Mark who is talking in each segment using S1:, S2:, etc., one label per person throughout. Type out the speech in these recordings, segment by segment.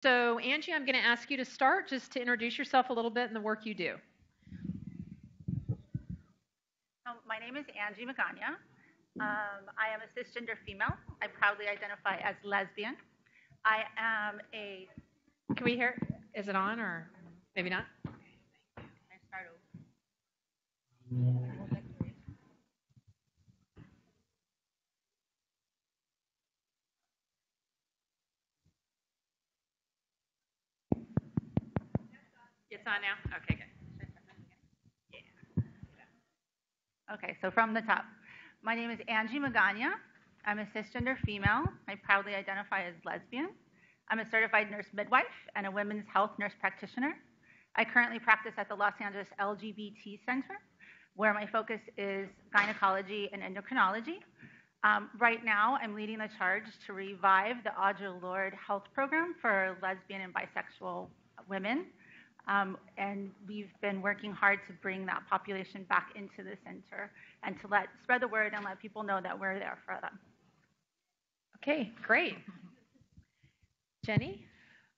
S1: So Angie, I'm going to ask you to start just to introduce yourself a little bit and the work you do.
S2: My name is Angie Magana. I am a cisgender female. I proudly identify as lesbian. I am a...
S1: Can we hear? Is it on or maybe not?
S2: I start over.
S1: It's on now? Okay, good.
S2: Yeah. Okay, so from the top. My name is Angie Magana. I'm a cisgender female. I proudly identify as lesbian. I'm a certified nurse midwife and a women's health nurse practitioner. I currently practice at the Los Angeles LGBT Center, where my focus is gynecology and endocrinology. Right now, I'm leading the charge to revive the Audre Lorde Health Program for lesbian and bisexual women. And we've been working hard to bring that population back into the center and to spread the word and let people know that we're there for them.
S1: Okay, great. Jenny?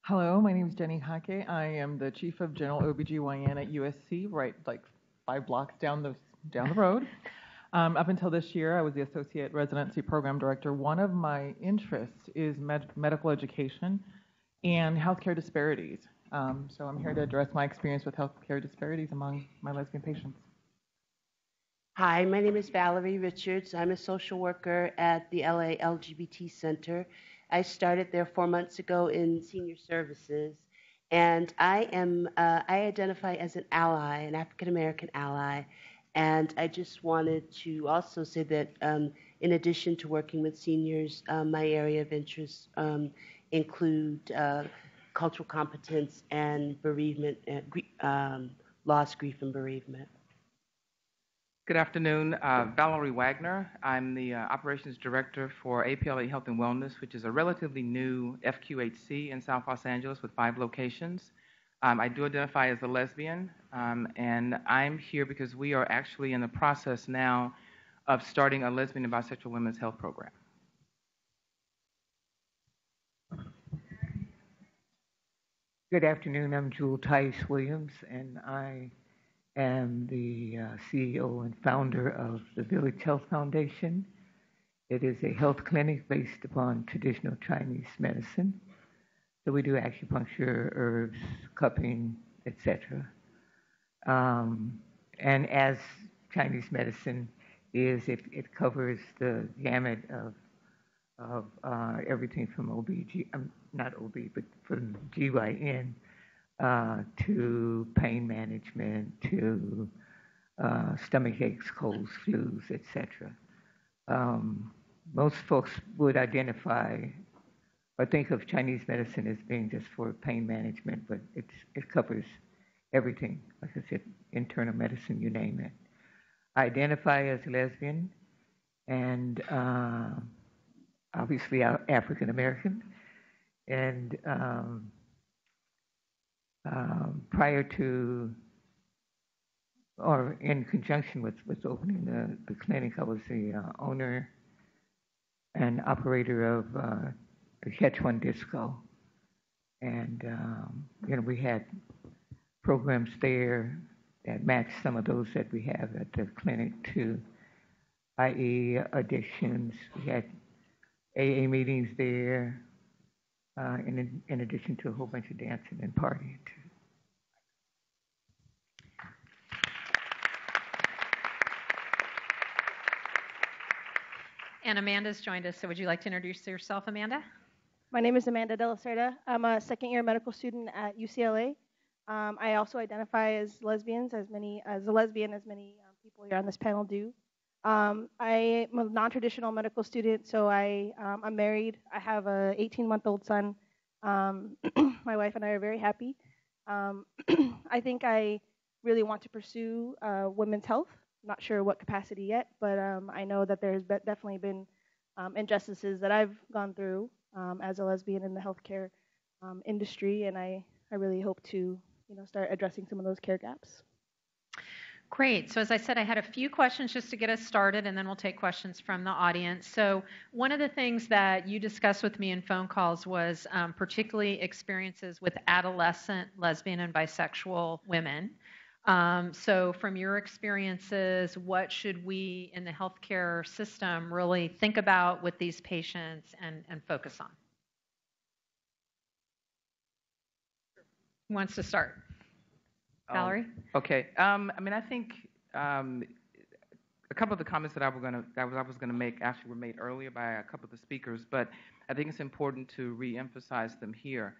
S3: Hello, my name is Jenny Jaque. I am the Chief of General OBGYN at USC, right like 5 blocks down the road. Up until this year, I was the Associate Residency Program Director. One of my interests is medical education and healthcare disparities. So I'm here to address my experience with healthcare disparities among my lesbian patients.
S4: Hi, my name is Valerie Richards. I'm a social worker at the LA LGBT Center. I started there 4 months ago in senior services, and I identify as an ally, an African American ally, and I just wanted to also say that in addition to working with seniors, my area of interest include cultural competence and bereavement, loss, grief, and bereavement.
S5: Good afternoon, Valerie Wagner. I'm the Operations Director for APLA Health and Wellness, which is a relatively new FQHC in South Los Angeles with 5 locations. I do identify as a lesbian, and I'm here because we are actually in the process now of starting a lesbian and bisexual women's health program.
S6: Good afternoon, I'm Jewel Tice Williams, and I am the CEO and founder of the Village Health Foundation. It is a health clinic based upon traditional Chinese medicine. So we do acupuncture, herbs, cupping, etc. And as Chinese medicine is, it covers the gamut of everything from not OB, but from GYN to pain management, to stomach aches, colds, flus, etc. Most folks would identify or think of Chinese medicine as being just for pain management, but it covers everything. Like I said, internal medicine, you name it. I identify as lesbian and obviously African American, and prior to, or in conjunction with opening the clinic, I was the owner and operator of Catch One Disco, and we had programs there that matched some of those that we have at the clinic too, i.e. addictions. We had AA meetings there, in addition to a whole bunch of dancing and partying too.
S1: And Amanda's joined us, so would you like to introduce yourself, Amanda?
S7: My name is Amanda de la Cerda. I'm a second-year medical student at UCLA. I also identify as lesbian, as many people here on this panel do. I am a non-traditional medical student, so I'm married. I have a 18-month-old son. My wife and I are very happy. I think I really want to pursue women's health. Not sure what capacity yet, but I know that there's definitely been injustices that I've gone through as a lesbian in the healthcare industry, and I really hope to start addressing some of those care gaps.
S1: Great. So as I said, I had a few questions just to get us started, and then we'll take questions from the audience. So one of the things that you discussed with me in phone calls was particularly experiences with adolescent lesbian and bisexual women. So from your experiences, what should we in the healthcare system really think about with these patients and focus on? Who wants to start? Valerie?
S5: Okay. I mean, I think a couple of the comments that I was going to make actually were made earlier by a couple of the speakers, but I think it's important to re-emphasize them here.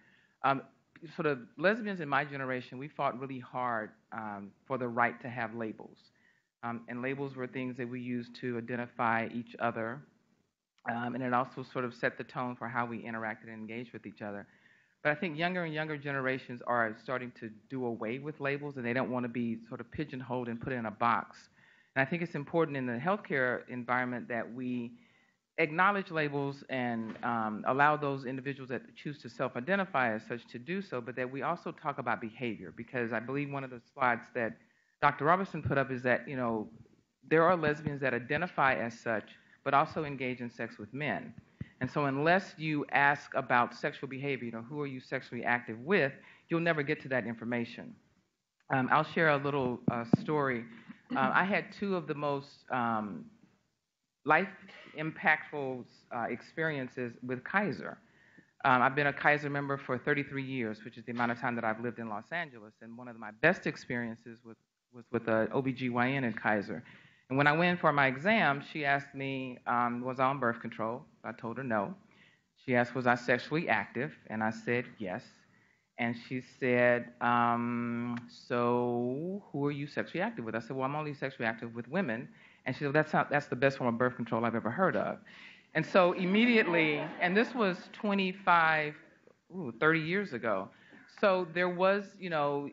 S5: Sort of lesbians in my generation, we fought really hard for the right to have labels. And labels were things that we used to identify each other, and it also sort of set the tone for how we interacted and engaged with each other. But I think younger and younger generations are starting to do away with labels, and they don't want to be sort of pigeonholed and put in a box. And I think it's important in the healthcare environment that we acknowledge labels and allow those individuals that choose to self-identify as such to do so, but that we also talk about behavior, because I believe one of the slides that Dr. Robertson put up is that, you know, there are lesbians that identify as such, but also engage in sex with men. And so unless you ask about sexual behavior, you know, who are you sexually active with, you'll never get to that information. I'll share a little story. I had two of the most life-impactful experiences with Kaiser. I've been a Kaiser member for 33 years, which is the amount of time that I've lived in Los Angeles, and one of my best experiences was with an OBGYN at Kaiser. And when I went in for my exam, she asked me, was I on birth control? I told her no. She asked, was I sexually active? And I said yes. And she said, so who are you sexually active with? I said, well, I'm only sexually active with women. And she said, that's the best form of birth control I've ever heard of. And so immediately, and this was 30 years ago. So there was, you know,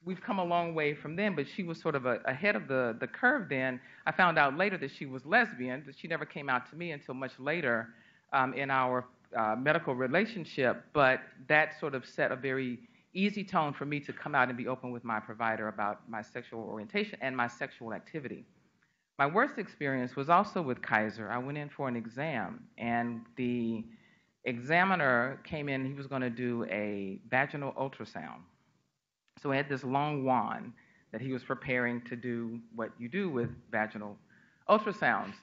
S5: we've come a long way from then, but she was sort of ahead of the curve then. I found out later that she was lesbian, but she never came out to me until much later in our medical relationship. But that sort of set a very easy tone for me to come out and be open with my provider about my sexual orientation and my sexual activity. My worst experience was also with Kaiser. I went in for an exam, and the examiner came in, he was going to do a vaginal ultrasound. So he had this long wand that he was preparing to do what you do with vaginal ultrasounds.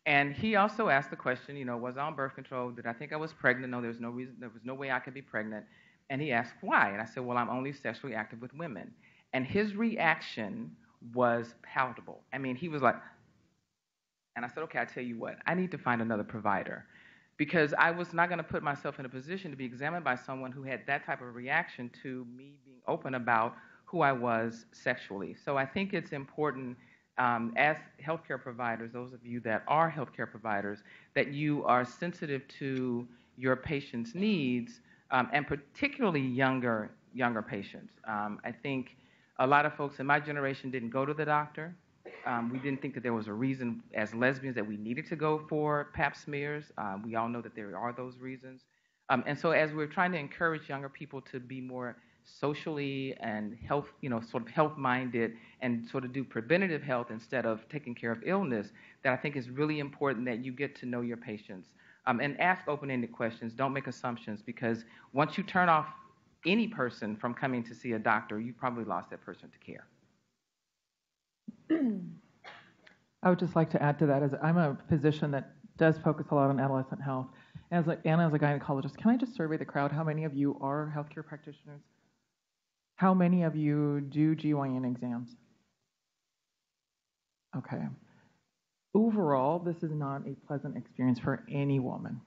S5: And he also asked the question, you know, was I on birth control? Did I think I was pregnant? No, there was no reason, there was no way I could be pregnant. And he asked why? And I said, well, I'm only sexually active with women. And his reaction was palatable. I mean, he was like, and I said, okay, I tell you what, I need to find another provider, because I was not going to put myself in a position to be examined by someone who had that type of reaction to me being open about who I was sexually. So I think it's important as healthcare providers, those of you that are healthcare providers, that you are sensitive to your patients' needs, and particularly younger patients. I think a lot of folks in my generation didn't go to the doctor. We didn't think that there was a reason as lesbians that we needed to go for pap smears. We all know that there are those reasons. And so as we're trying to encourage younger people to be more socially and health, you know, sort of health-minded and sort of do preventative health instead of taking care of illness, that I think is really important that you get to know your patients. And ask open-ended questions. Don't make assumptions, because once you turn off any person from coming to see a doctor, you probably lost that person to care.
S3: I would just like to add to that, as I'm a physician that does focus a lot on adolescent health. As a gynecologist, can I just survey the crowd? How many of you are healthcare practitioners? How many of you do GYN exams? Okay. Overall, this is not a pleasant experience for any woman.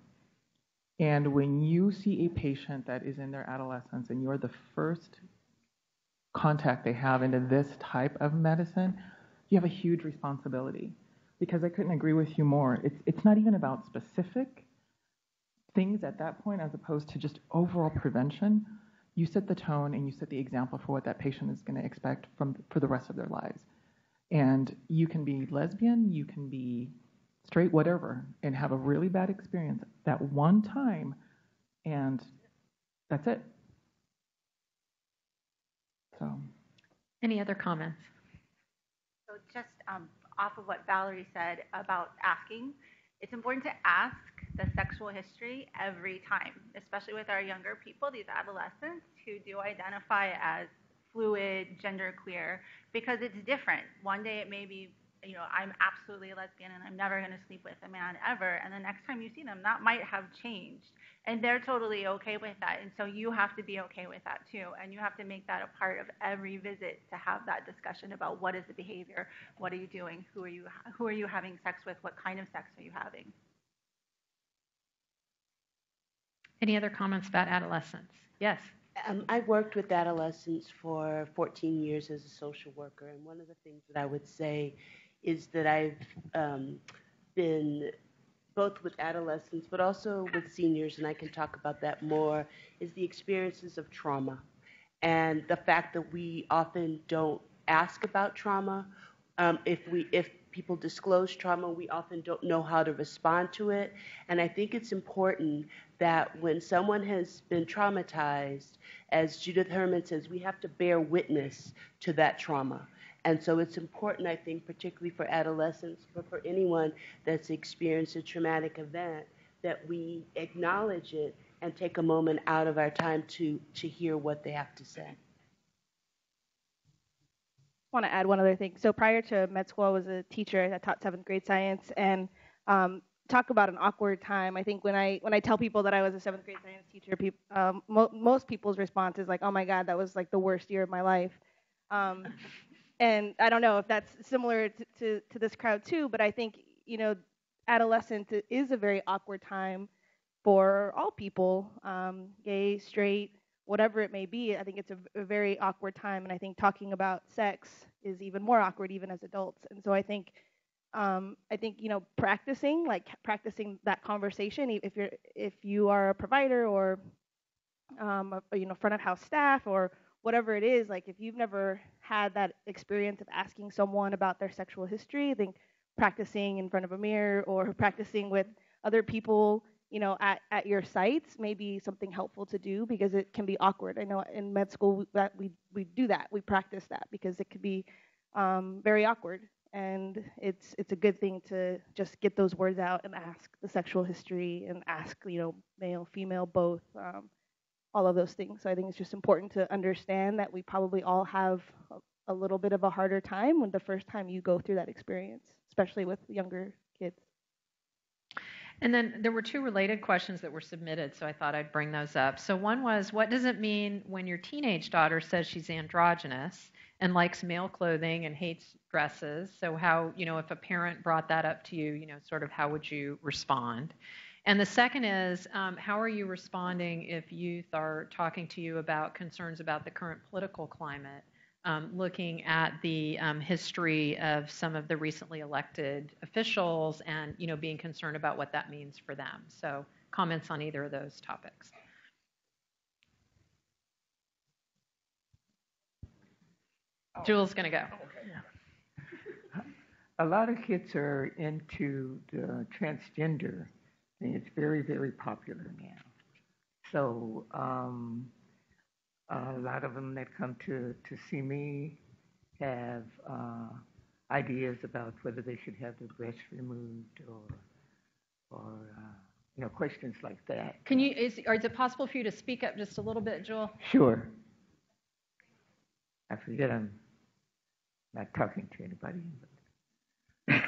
S3: And when you see a patient that is in their adolescence and you're the first contact they have into this type of medicine, you have a huge responsibility, because I couldn't agree with you more. It's not even about specific things at that point as opposed to just overall prevention. You set the tone and you set the example for what that patient is going to expect for the rest of their lives. And you can be lesbian, you can be straight, whatever, and have a really bad experience that one time, and that's it. So.
S1: Any other comments?
S2: just off of what Valerie said about asking, it's important to ask the sexual history every time, especially with our younger people, these adolescents who do identify as fluid, genderqueer, because it's different. One day it may be, I'm absolutely a lesbian and I'm never going to sleep with a man ever. And the next time you see them, that might have changed. And they're totally okay with that. And so you have to be okay with that too. And you have to make that a part of every visit to have that discussion about what is the behavior, what are you doing, who are you having sex with, what kind of sex are you having.
S1: Any other comments about adolescence? Yes.
S4: I've worked with adolescents for 14 years as a social worker, and one of the things that I would say is that I've been both with adolescents but also with seniors, and I can talk about that more, is the experiences of trauma and the fact that we often don't ask about trauma. If people disclose trauma, we often don't know how to respond to it. And I think it's important that when someone has been traumatized, as Judith Herman says, we have to bear witness to that trauma. And so it's important, I think, particularly for adolescents, but for anyone that's experienced a traumatic event, that we acknowledge it and take a moment out of our time to hear what they have to say.
S7: I want to add one other thing. So prior to med school, I was a teacher that taught 7th grade science, and talk about an awkward time. I think when I tell people that I was a 7th grade science teacher, most people's response is like, "Oh my God, that was like the worst year of my life." And I don't know if that's similar to this crowd too, but I think adolescence is a very awkward time for all people, gay, straight, whatever it may be. I think it's a very awkward time, and I think talking about sex is even more awkward even as adults. And so I think practicing that conversation, if you are a provider or front of house staff or whatever it is, like if you've never had that experience of asking someone about their sexual history, I think practicing in front of a mirror or practicing with other people at your sites may be something helpful to do, because it can be awkward. I know in med school that we do that, we practice that, because it could be very awkward, and it's a good thing to just get those words out and ask the sexual history and ask male, female, both, all of those things. So I think it's just important to understand that we probably all have a little bit of a harder time when the first time you go through that experience, especially with younger kids.
S1: And then there were 2 related questions that were submitted, so I thought I'd bring those up. So one was, what does it mean when your teenage daughter says she's androgynous and likes male clothing and hates dresses? So how, if a parent brought that up to you, sort of how would you respond? And the second is, how are you responding if youth are talking to you about concerns about the current political climate, looking at the history of some of the recently elected officials and, being concerned about what that means for them? So comments on either of those topics. Jewel's going to go.
S6: Okay. A lot of kids are into the transgender thing. It's very, very popular now. So a lot of them that come to see me have ideas about whether they should have their breasts removed or questions like that.
S1: Is it possible for you to speak up just a little bit, Jewel?
S6: Sure. I forget I'm not talking to anybody, but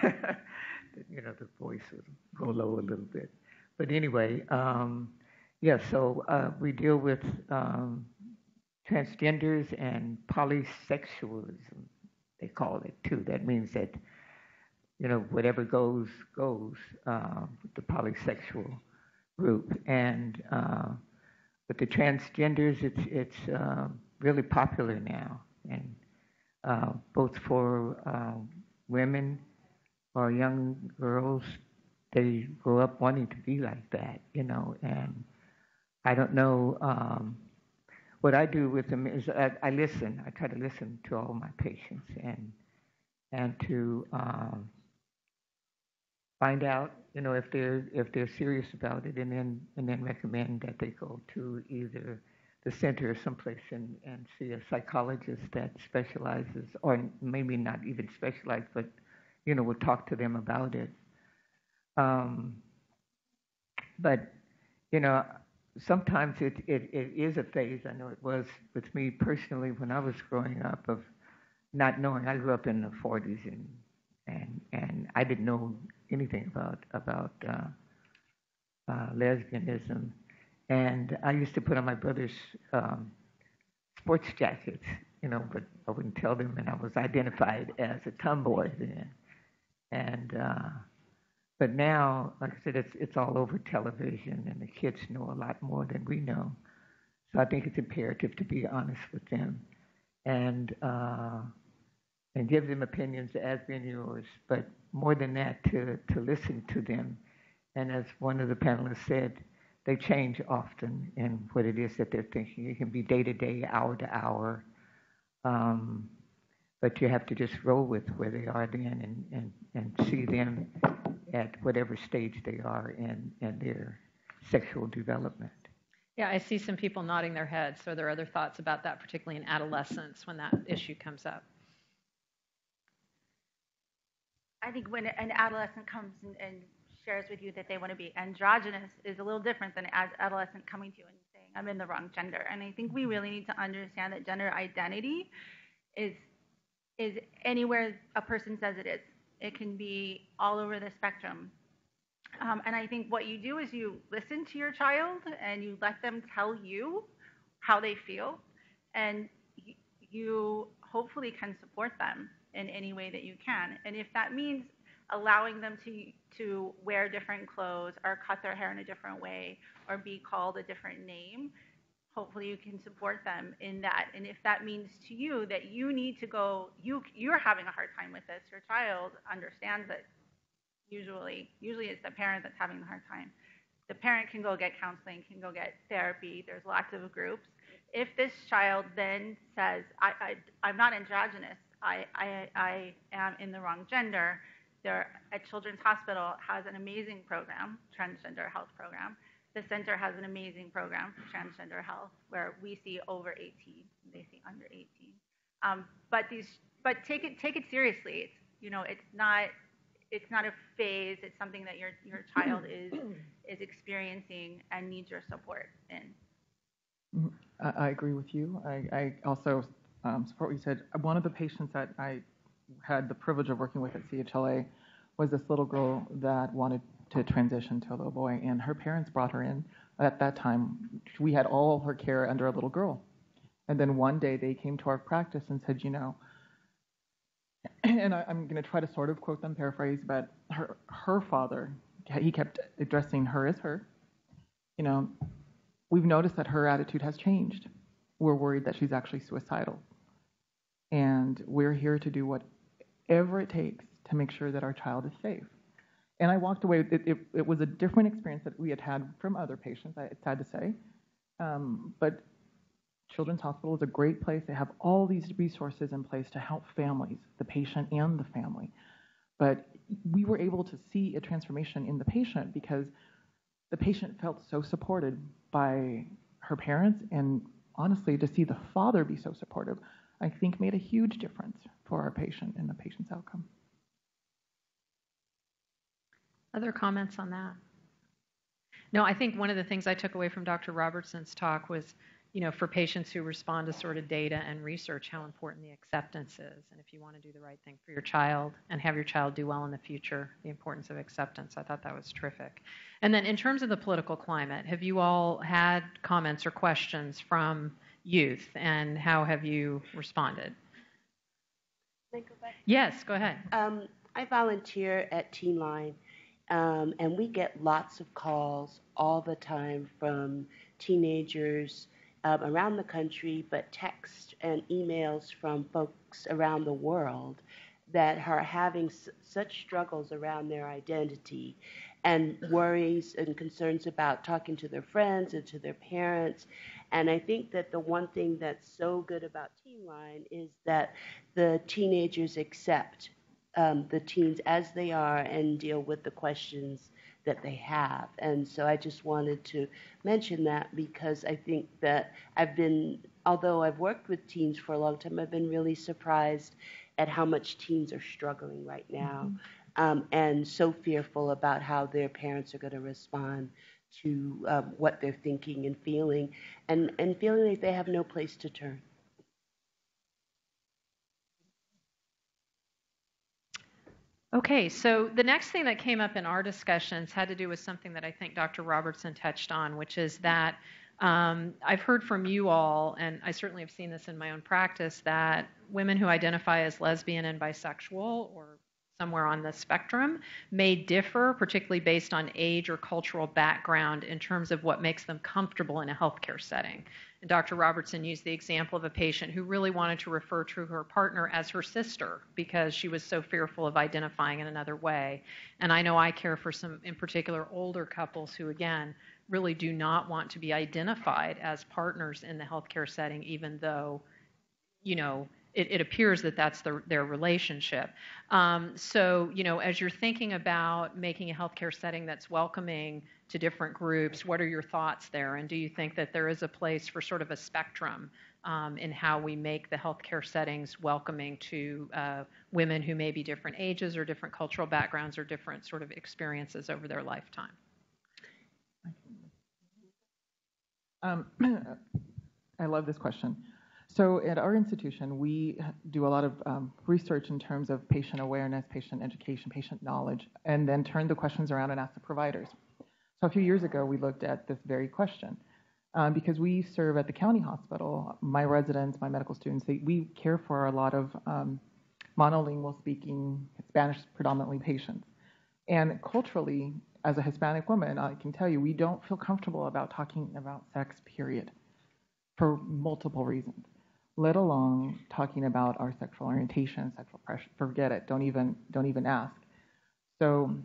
S6: the voice will go low a little bit. But anyway, so we deal with transgenders and polysexualism, they call it too. That means that, whatever goes with the polysexual group. And with the transgenders, it's really popular now, and both for women or young girls, they grow up wanting to be like that, and I don't know. What I do with them is I listen. I try to listen to all my patients and to find out, if they're serious about it, and then recommend that they go to either the center or someplace and see a psychologist that specializes, or maybe not even specialized, but, will talk to them about it. But, sometimes it is a phase. I know it was with me personally when I was growing up, of not knowing. I grew up in the 40s, and I didn't know anything about lesbianism. And I used to put on my brother's sports jackets, but I wouldn't tell them, and I was identified as a tomboy then. And but now, like I said, it's all over television, and the kids know a lot more than we know. So I think it's imperative to be honest with them, and give them opinions as being yours. But more than that, to listen to them. And as one of the panelists said, they change often in what it is that they're thinking. It can be day to day, hour to hour. But you have to just roll with where they are then and see them at whatever stage they are in their sexual development.
S1: Yeah, I see some people nodding their heads. So are there other thoughts about that, particularly in adolescence when that issue comes up?
S2: I think when an adolescent comes and shares with you that they want to be androgynous is a little different than an adolescent coming to you and saying, I'm in the wrong gender. And I think we really need to understand that gender identity is anywhere a person says it is. It can be all over the spectrum. And I think what you do is you listen to your child and you let them tell you how they feel, and you hopefully can support them in any way that you can. And if that means allowing them to wear different clothes or cut their hair in a different way or be called a different name, hopefully you can support them in that. And if that means to you that you need to go, you're having a hard time with this, your child understands it. Usually it's the parent that's having the hard time. The parent can go get counseling, can go get therapy. There's lots of groups. If this child then says, I'm not androgynous, I am in the wrong gender, there at Children's Hospital has an amazing program, transgender health program. The center has an amazing program for transgender health where we see over 18, they see under 18. But take it seriously. It's not a phase. It's something that your child is experiencing and needs your support in.
S3: I agree with you. I also support what you said. One of the patients that I had the privilege of working with at CHLA was this little girl that wanted to transition to a little boy, and her parents brought her in. At that time, we had all of her care under a little girl. And then one day they came to our practice and said, and I'm going to try to sort of quote them, paraphrase, but her father, he kept addressing her as her. We've noticed that her attitude has changed. We're worried that she's actually suicidal. And we're here to do whatever it takes to make sure that our child is safe. And I walked away. It was a different experience that we had from other patients, it's sad to say. But Children's Hospital is a great place. They have all these resources in place to help families, the patient and the family. But we were able to see a transformation in the patient because the patient felt so supported by her parents, and honestly, to see the father be so supportive, I think made a huge difference for our patient and the patient's outcome.
S1: Other comments on that? No, I think one of the things I took away from Dr. Robertson's talk was, for patients who respond to sort of data and research, how important the acceptance is. And if you want to do the right thing for your child and have your child do well in the future, the importance of acceptance. I thought that was terrific. And then in terms of the political climate, have you all had comments or questions from youth, and how have you responded?
S4: Can I go back?
S1: Yes, go ahead.
S4: I volunteer at Teen Line. And we get lots of calls all the time from teenagers around the country, but text and emails from folks around the world that are having such struggles around their identity and worries and concerns about talking to their friends and to their parents. And I think that the one thing that's so good about Teen Line is that the teenagers accept the teens as they are and deal with the questions that they have. And so I just wanted to mention that because I think that although I've worked with teens for a long time, I've been really surprised at how much teens are struggling right now, and so fearful about how their parents are going to respond to what they're thinking and feeling, and feeling like they have no place to turn.
S1: Okay, so the next thing that came up in our discussions had to do with something that I think Dr. Robertson touched on, which is that I've heard from you all, and I certainly have seen this in my own practice, that women who identify as lesbian and bisexual or somewhere on the spectrum may differ, particularly based on age or cultural background, in terms of what makes them comfortable in a healthcare setting. And Dr. Robertson used the example of a patient who really wanted to refer to her partner as her sister because she was so fearful of identifying in another way. And I know I care for some, in particular, older couples who, again, really do not want to be identified as partners in the healthcare setting, even though, you know, it appears that that's their relationship. So, you know, as you're thinking about making a healthcare setting that's welcoming to different groups, what are your thoughts there? And do you think that there is a place for sort of a spectrum in how we make the healthcare settings welcoming to women who may be different ages or different cultural backgrounds or different sort of experiences over their lifetime?
S3: I love this question. So at our institution, we do a lot of research in terms of patient awareness, patient education, patient knowledge, and then turn the questions around and ask the providers. So a few years ago, we looked at this very question. Because we serve at the county hospital, my residents, my medical students, we care for a lot of monolingual speaking, Spanish predominantly patients. And culturally, as a Hispanic woman, I can tell you, we don't feel comfortable about talking about sex, period, for multiple reasons, let alone talking about our sexual orientation, sexual pressure. Forget it. Don't even ask. So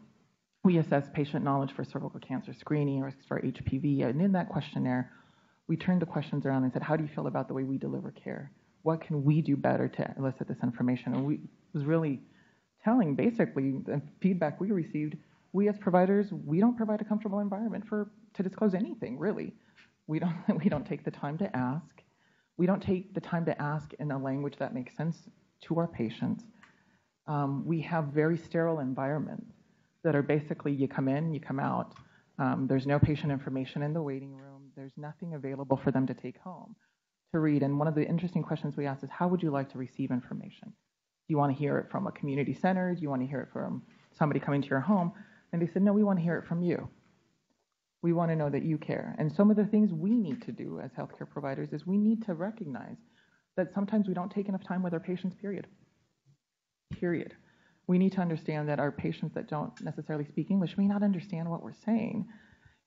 S3: we assess patient knowledge for cervical cancer screening, risks for HPV, and in that questionnaire, we turned the questions around and said, how do you feel about the way we deliver care? What can we do better to elicit this information? And we was really telling, basically, the feedback we received, we as providers, we don't provide a comfortable environment to disclose anything, really. We don't take the time to ask. We don't take the time to ask in a language that makes sense to our patients. We have very sterile environments that are basically you come in, you come out. There's no patient information in the waiting room. There's nothing available for them to take home to read. And one of the interesting questions we asked is, how would you like to receive information? Do you want to hear it from a community center? Do you want to hear it from somebody coming to your home? And they said, no, we want to hear it from you. We want to know that you care. And some of the things we need to do as healthcare providers is we need to recognize that sometimes we don't take enough time with our patients, period. Period. We need to understand that our patients that don't necessarily speak English may not understand what we're saying.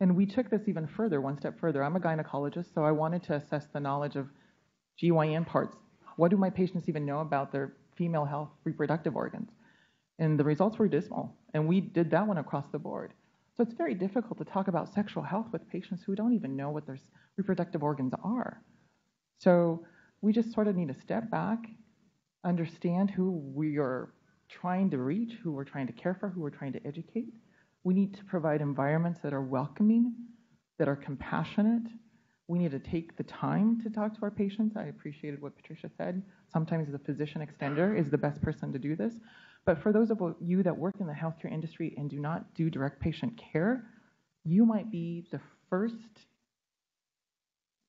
S3: And we took this even further, one step further. I'm a gynecologist, so I wanted to assess the knowledge of GYN parts. What do my patients even know about their female health reproductive organs? And the results were dismal. And we did that one across the board. So it's very difficult to talk about sexual health with patients who don't even know what their reproductive organs are. So we just sort of need to step back, understand who we are trying to reach, who we're trying to care for, who we're trying to educate. We need to provide environments that are welcoming, that are compassionate. We need to take the time to talk to our patients. I appreciated what Patricia said. Sometimes the physician extender is the best person to do this. But for those of you that work in the healthcare industry and do not do direct patient care, you might be the first.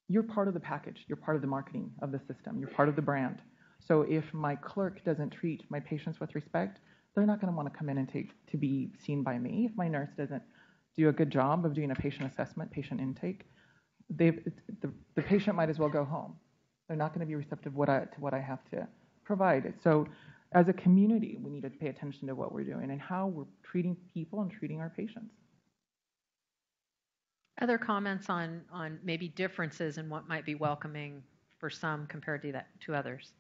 S3: You're part of the package. You're part of the marketing of the system. You're part of the brand. So if my clerk doesn't treat my patients with respect, they're not going to want to come in and to be seen by me. If my nurse doesn't do a good job of doing a patient assessment, patient intake, the patient might as well go home. They're not going to be receptive to what I have to provide. So as a community, we need to pay attention to what we're doing and how we're treating people and treating our patients.
S1: Other comments on maybe differences in what might be welcoming for some compared to others?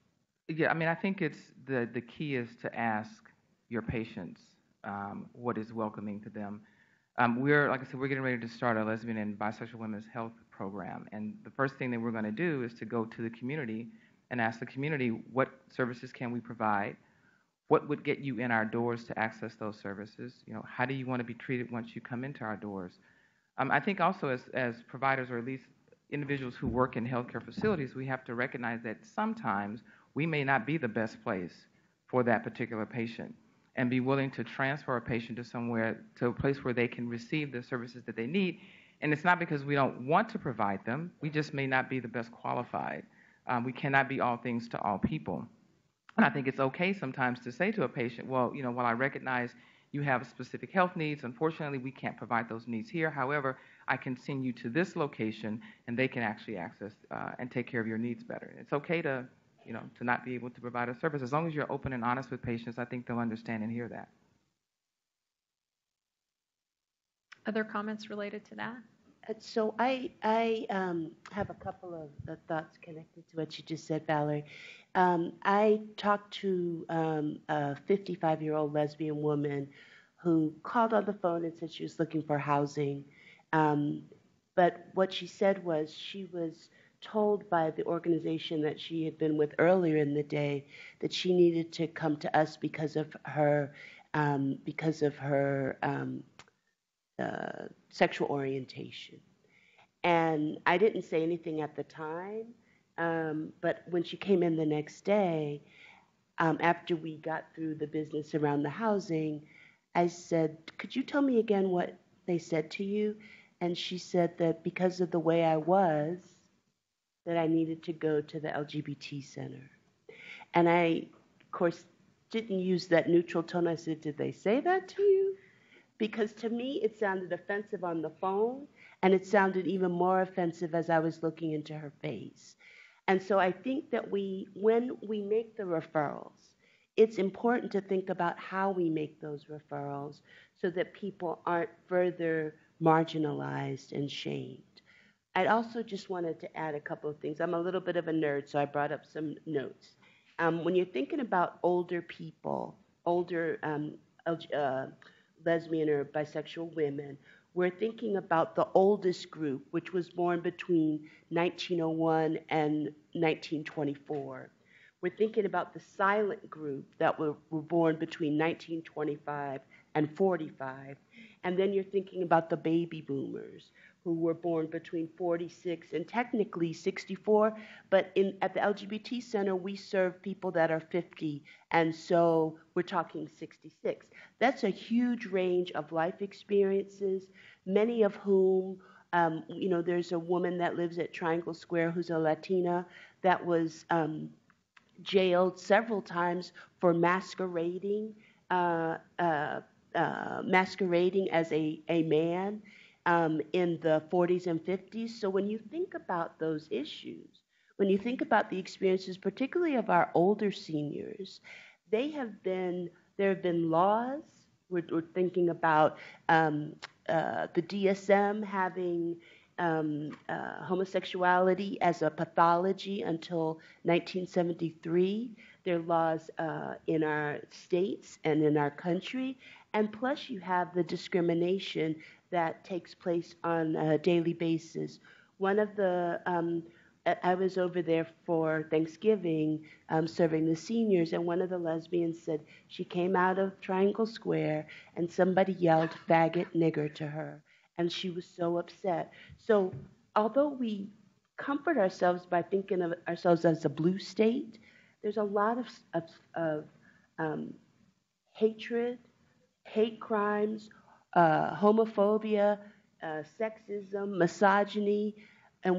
S5: Yeah, I mean, I think it's the key is to ask your patients what is welcoming to them. Like I said, we're getting ready to start a lesbian and bisexual women's health program. And the first thing that we're going to do is to go to the community and ask the community, what services can we provide? what would get you in our doors to access those services? You know, how do you want to be treated once you come into our doors? I think also as providers, or at least individuals who work in healthcare facilities, we have to recognize that sometimes we may not be the best place for that particular patient, and be willing to transfer a patient to a place where they can receive the services that they need. And it's not because we don't want to provide them, we just may not be the best qualified. We cannot be all things to all people. And I think it's okay sometimes to say to a patient, well, you know, while I recognize you have specific health needs, unfortunately, we can't provide those needs here. However, I can send you to this location, and they can actually access and take care of your needs better. It's okay to, you know, to not be able to provide a service. As long as you're open and honest with patients, I think they'll understand and hear that.
S1: Other comments related to that?
S4: So I have a couple of thoughts connected to what you just said, Valerie. I talked to a 55-year-old lesbian woman who called on the phone and said she was looking for housing. But what she said was she was told by the organization that she had been with earlier in the day that she needed to come to us because of her sexual orientation. And I didn't say anything at the time, but when she came in the next day, after we got through the business around the housing, I said, could you tell me again what they said to you? And she said that because of the way I was, that I needed to go to the LGBT center. And I, of course, didn't use that neutral tone. I said, did they say that to you? Because to me, it sounded offensive on the phone, and it sounded even more offensive as I was looking into her face. And so I think that when we make the referrals, it's important to think about how we make those referrals so that people aren't further marginalized and shamed. I also just wanted to add a couple of things. I'm a little bit of a nerd, so I brought up some notes. When you're thinking about older people, older lesbian or bisexual women, we're thinking about the oldest group, which was born between 1901 and 1924. We're thinking about the silent group that were born between 1925 and 45. And then you're thinking about the baby boomers who were born between 46 and technically 64. But at the LGBT Center, we serve people that are 50. And so we're talking 66. That's a huge range of life experiences, many of whom, there's a woman that lives at Triangle Square who's a Latina that was jailed several times for masquerading as a man in the 40s and 50s. So when you think about those issues, when you think about the experiences, particularly of our older seniors, there have been laws. We're thinking about the DSM having homosexuality as a pathology until 1973. There are laws in our states and in our country. And plus you have the discrimination that takes place on a daily basis. One of the, I was over there for Thanksgiving serving the seniors, and one of the lesbians said she came out of Triangle Square and somebody yelled faggot nigger to her, and she was so upset. So although we comfort ourselves by thinking of ourselves as a blue state, there's a lot of hatred, hate crimes, homophobia, sexism, misogyny, and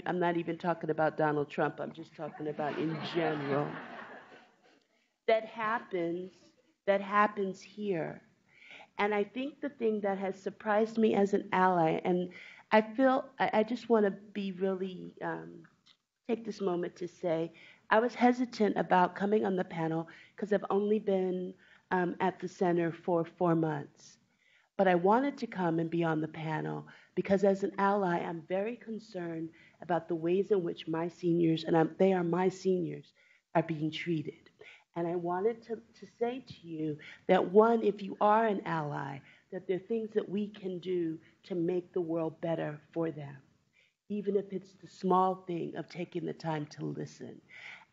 S4: I'm not even talking about Donald Trump. I'm just talking about in general. That happens here. And I think the thing that has surprised me as an ally, and I just want to be really, take this moment to say, I was hesitant about coming on the panel because I've only been at the center for 4 months. But I wanted to come and be on the panel because as an ally, I'm very concerned about the ways in which my seniors, and they are my seniors, are being treated. And I wanted to say to you that, one, if you are an ally, that there are things that we can do to make the world better for them. even if it's the small thing of taking the time to listen.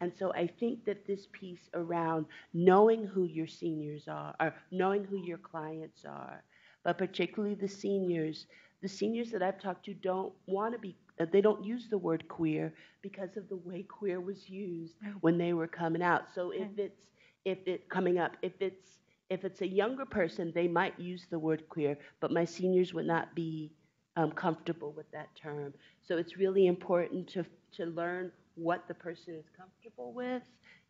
S4: And so I think that this piece around knowing who your seniors are, or knowing who your clients are, but particularly the seniors that I've talked to don't want to be, they don't use the word queer because of the way queer was used when they were coming out. So if it's a younger person, they might use the word queer, but my seniors would not be comfortable with that term. So it's really important to learn what the person is comfortable with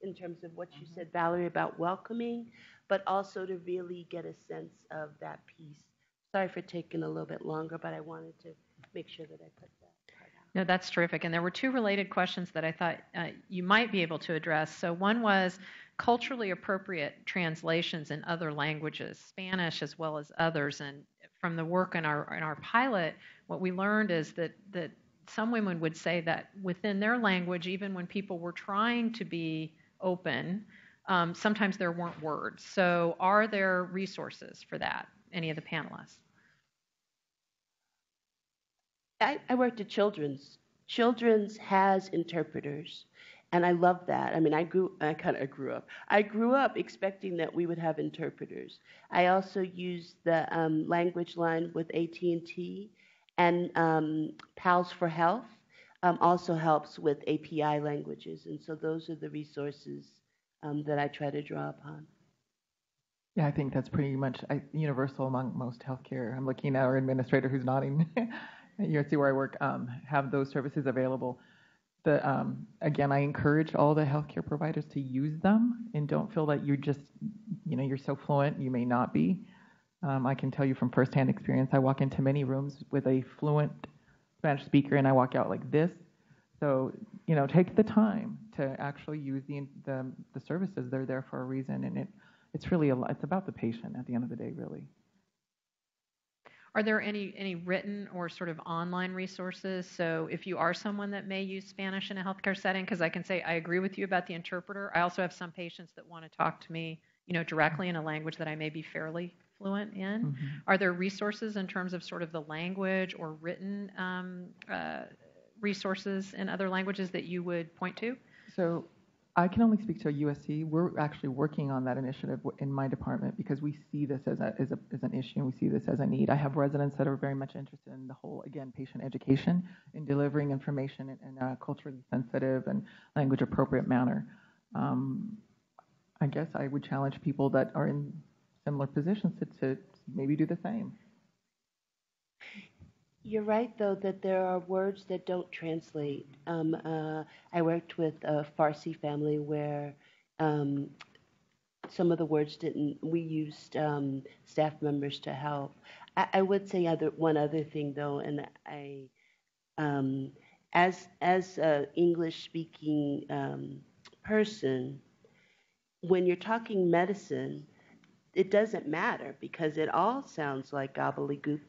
S4: in terms of what you said, Valerie, about welcoming, but also to really get a sense of that piece. Sorry for taking a little bit longer, but I wanted to make sure that I put that part out.
S1: No, that's terrific. And there were two related questions that I thought you might be able to address. So one was culturally appropriate translations in other languages, Spanish as well as others. And from the work in our pilot, what we learned is that some women would say that within their language, even when people were trying to be open, sometimes there weren't words. So are there resources for that, any of the panelists?
S4: I worked at Children's. Children's has interpreters, and I love that. I mean, I grew up expecting that we would have interpreters. I also used the language line with AT&T, and PALS for Health also helps with API languages, and so those are the resources that I try to draw upon.
S3: Yeah, I think that's pretty much universal among most healthcare. I'm looking at our administrator who's nodding. At USC where I work, have those services available. Again, I encourage all the healthcare providers to use them and don't feel that you're just, you're so fluent, you may not be. I can tell you from firsthand experience, I walk into many rooms with a fluent Spanish speaker and I walk out like this. So, take the time to actually use the services. They're there for a reason, and it's really it's about the patient at the end of the day, really.
S1: Are there any written or sort of online resources? So if you are someone that may use Spanish in a healthcare setting, because I can say I agree with you about the interpreter. I also have some patients that want to talk to me, directly in a language that I may be fairly fluent in. Mm-hmm. Are there resources in terms of sort of the language or written resources in other languages that you would point to?
S3: So I can only speak to USC. We're actually working on that initiative in my department because we see this as an issue and we see this as a need. I have residents that are very much interested in the whole, again, patient education in delivering information in a culturally sensitive and language appropriate manner. I guess I would challenge people that are in similar positions to maybe do the same.
S4: You're right, though, that there are words that don't translate. I worked with a Farsi family where some of the words didn't. We used staff members to help. I would say one other thing, though, and as an English-speaking person, when you're talking medicine, it doesn't matter because it all sounds like gobbledygook,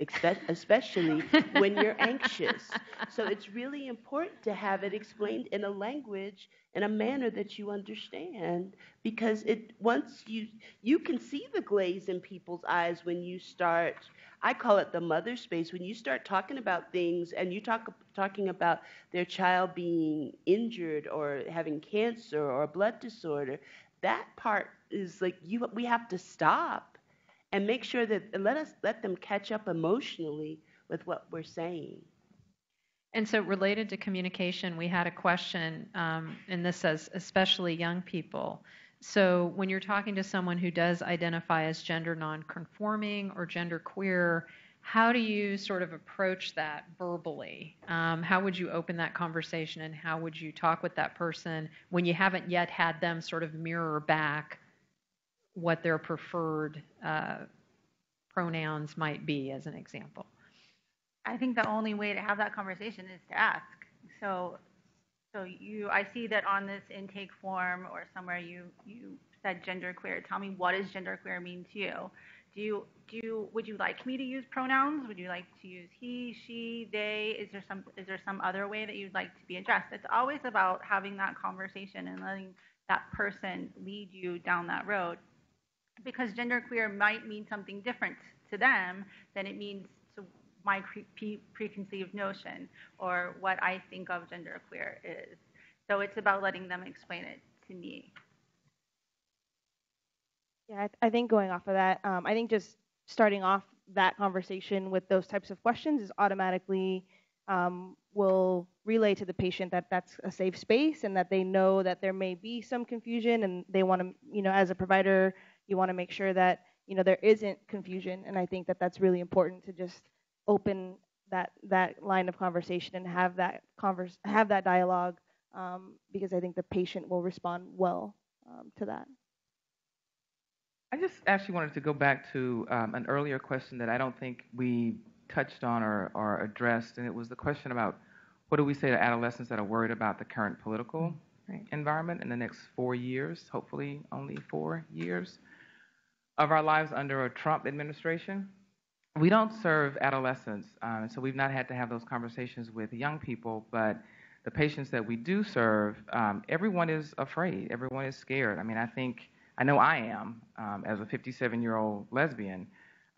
S4: especially when you're anxious. So it's really important to have it explained in a language, in a manner that you understand, because once you can see the glaze in people's eyes when you start, I call it the mother space, when you start talking about things and you talking about their child being injured or having cancer or a blood disorder, that part is like we have to stop and make sure that let them catch up emotionally with what we're saying.
S1: And so related to communication, we had a question, and this says especially young people. So when you're talking to someone who does identify as gender nonconforming or gender queer, how do you sort of approach that verbally? How would you open that conversation, and how would you talk with that person when you haven't yet had them sort of mirror back what their preferred pronouns might be, as an example?
S2: I think the only way to have that conversation is to ask. So I see that on this intake form or somewhere you said genderqueer. Tell me, what does genderqueer mean to you? Would you like me to use pronouns? Would you like to use he, she, they? Is there some other way that you'd like to be addressed? It's always about having that conversation and letting that person lead you down that road, because genderqueer might mean something different to them than it means to my preconceived notion or what I think of genderqueer is. So it's about letting them explain it to me.
S7: Yeah, I think going off of that, I think just starting off that conversation with those types of questions is automatically will relay to the patient that that's a safe space and that they know that there may be some confusion, and they want to, as a provider, you want to make sure that, there isn't confusion. And I think that that's really important to just open that line of conversation and have that dialogue, because I think the patient will respond well to that.
S5: I just actually wanted to go back to an earlier question that I don't think we touched on or addressed, and it was the question about what do we say to adolescents that are worried about the current political environment in the next 4 years, hopefully only 4 years, of our lives under a Trump administration. We don't serve adolescents, so we've not had to have those conversations with young people, but the patients that we do serve, everyone is afraid, everyone is scared. I mean, I know I am, as a 57-year-old lesbian,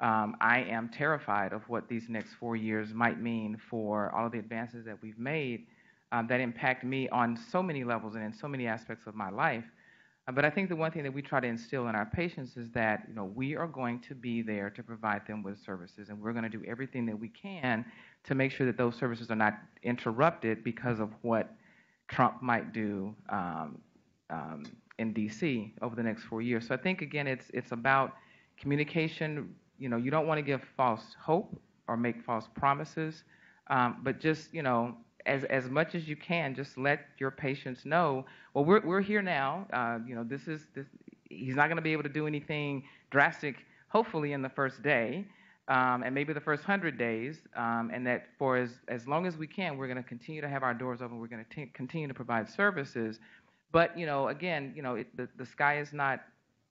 S5: I am terrified of what these next 4 years might mean for all of the advances that we've made that impact me on so many levels and in so many aspects of my life. But I think the one thing that we try to instill in our patients is that, we are going to be there to provide them with services, and we're going to do everything that we can to make sure that those services are not interrupted because of what Trump might do in D.C. over the next 4 years. So I think, again, it's about communication. You don't want to give false hope or make false promises, but just, as much as you can, just let your patients know, well, we're here now. This. He's not going to be able to do anything drastic, hopefully, in the first day, and maybe the first 100 days, and that for as long as we can, we're going to continue to have our doors open. We're going to continue to provide services. But, again, the sky is not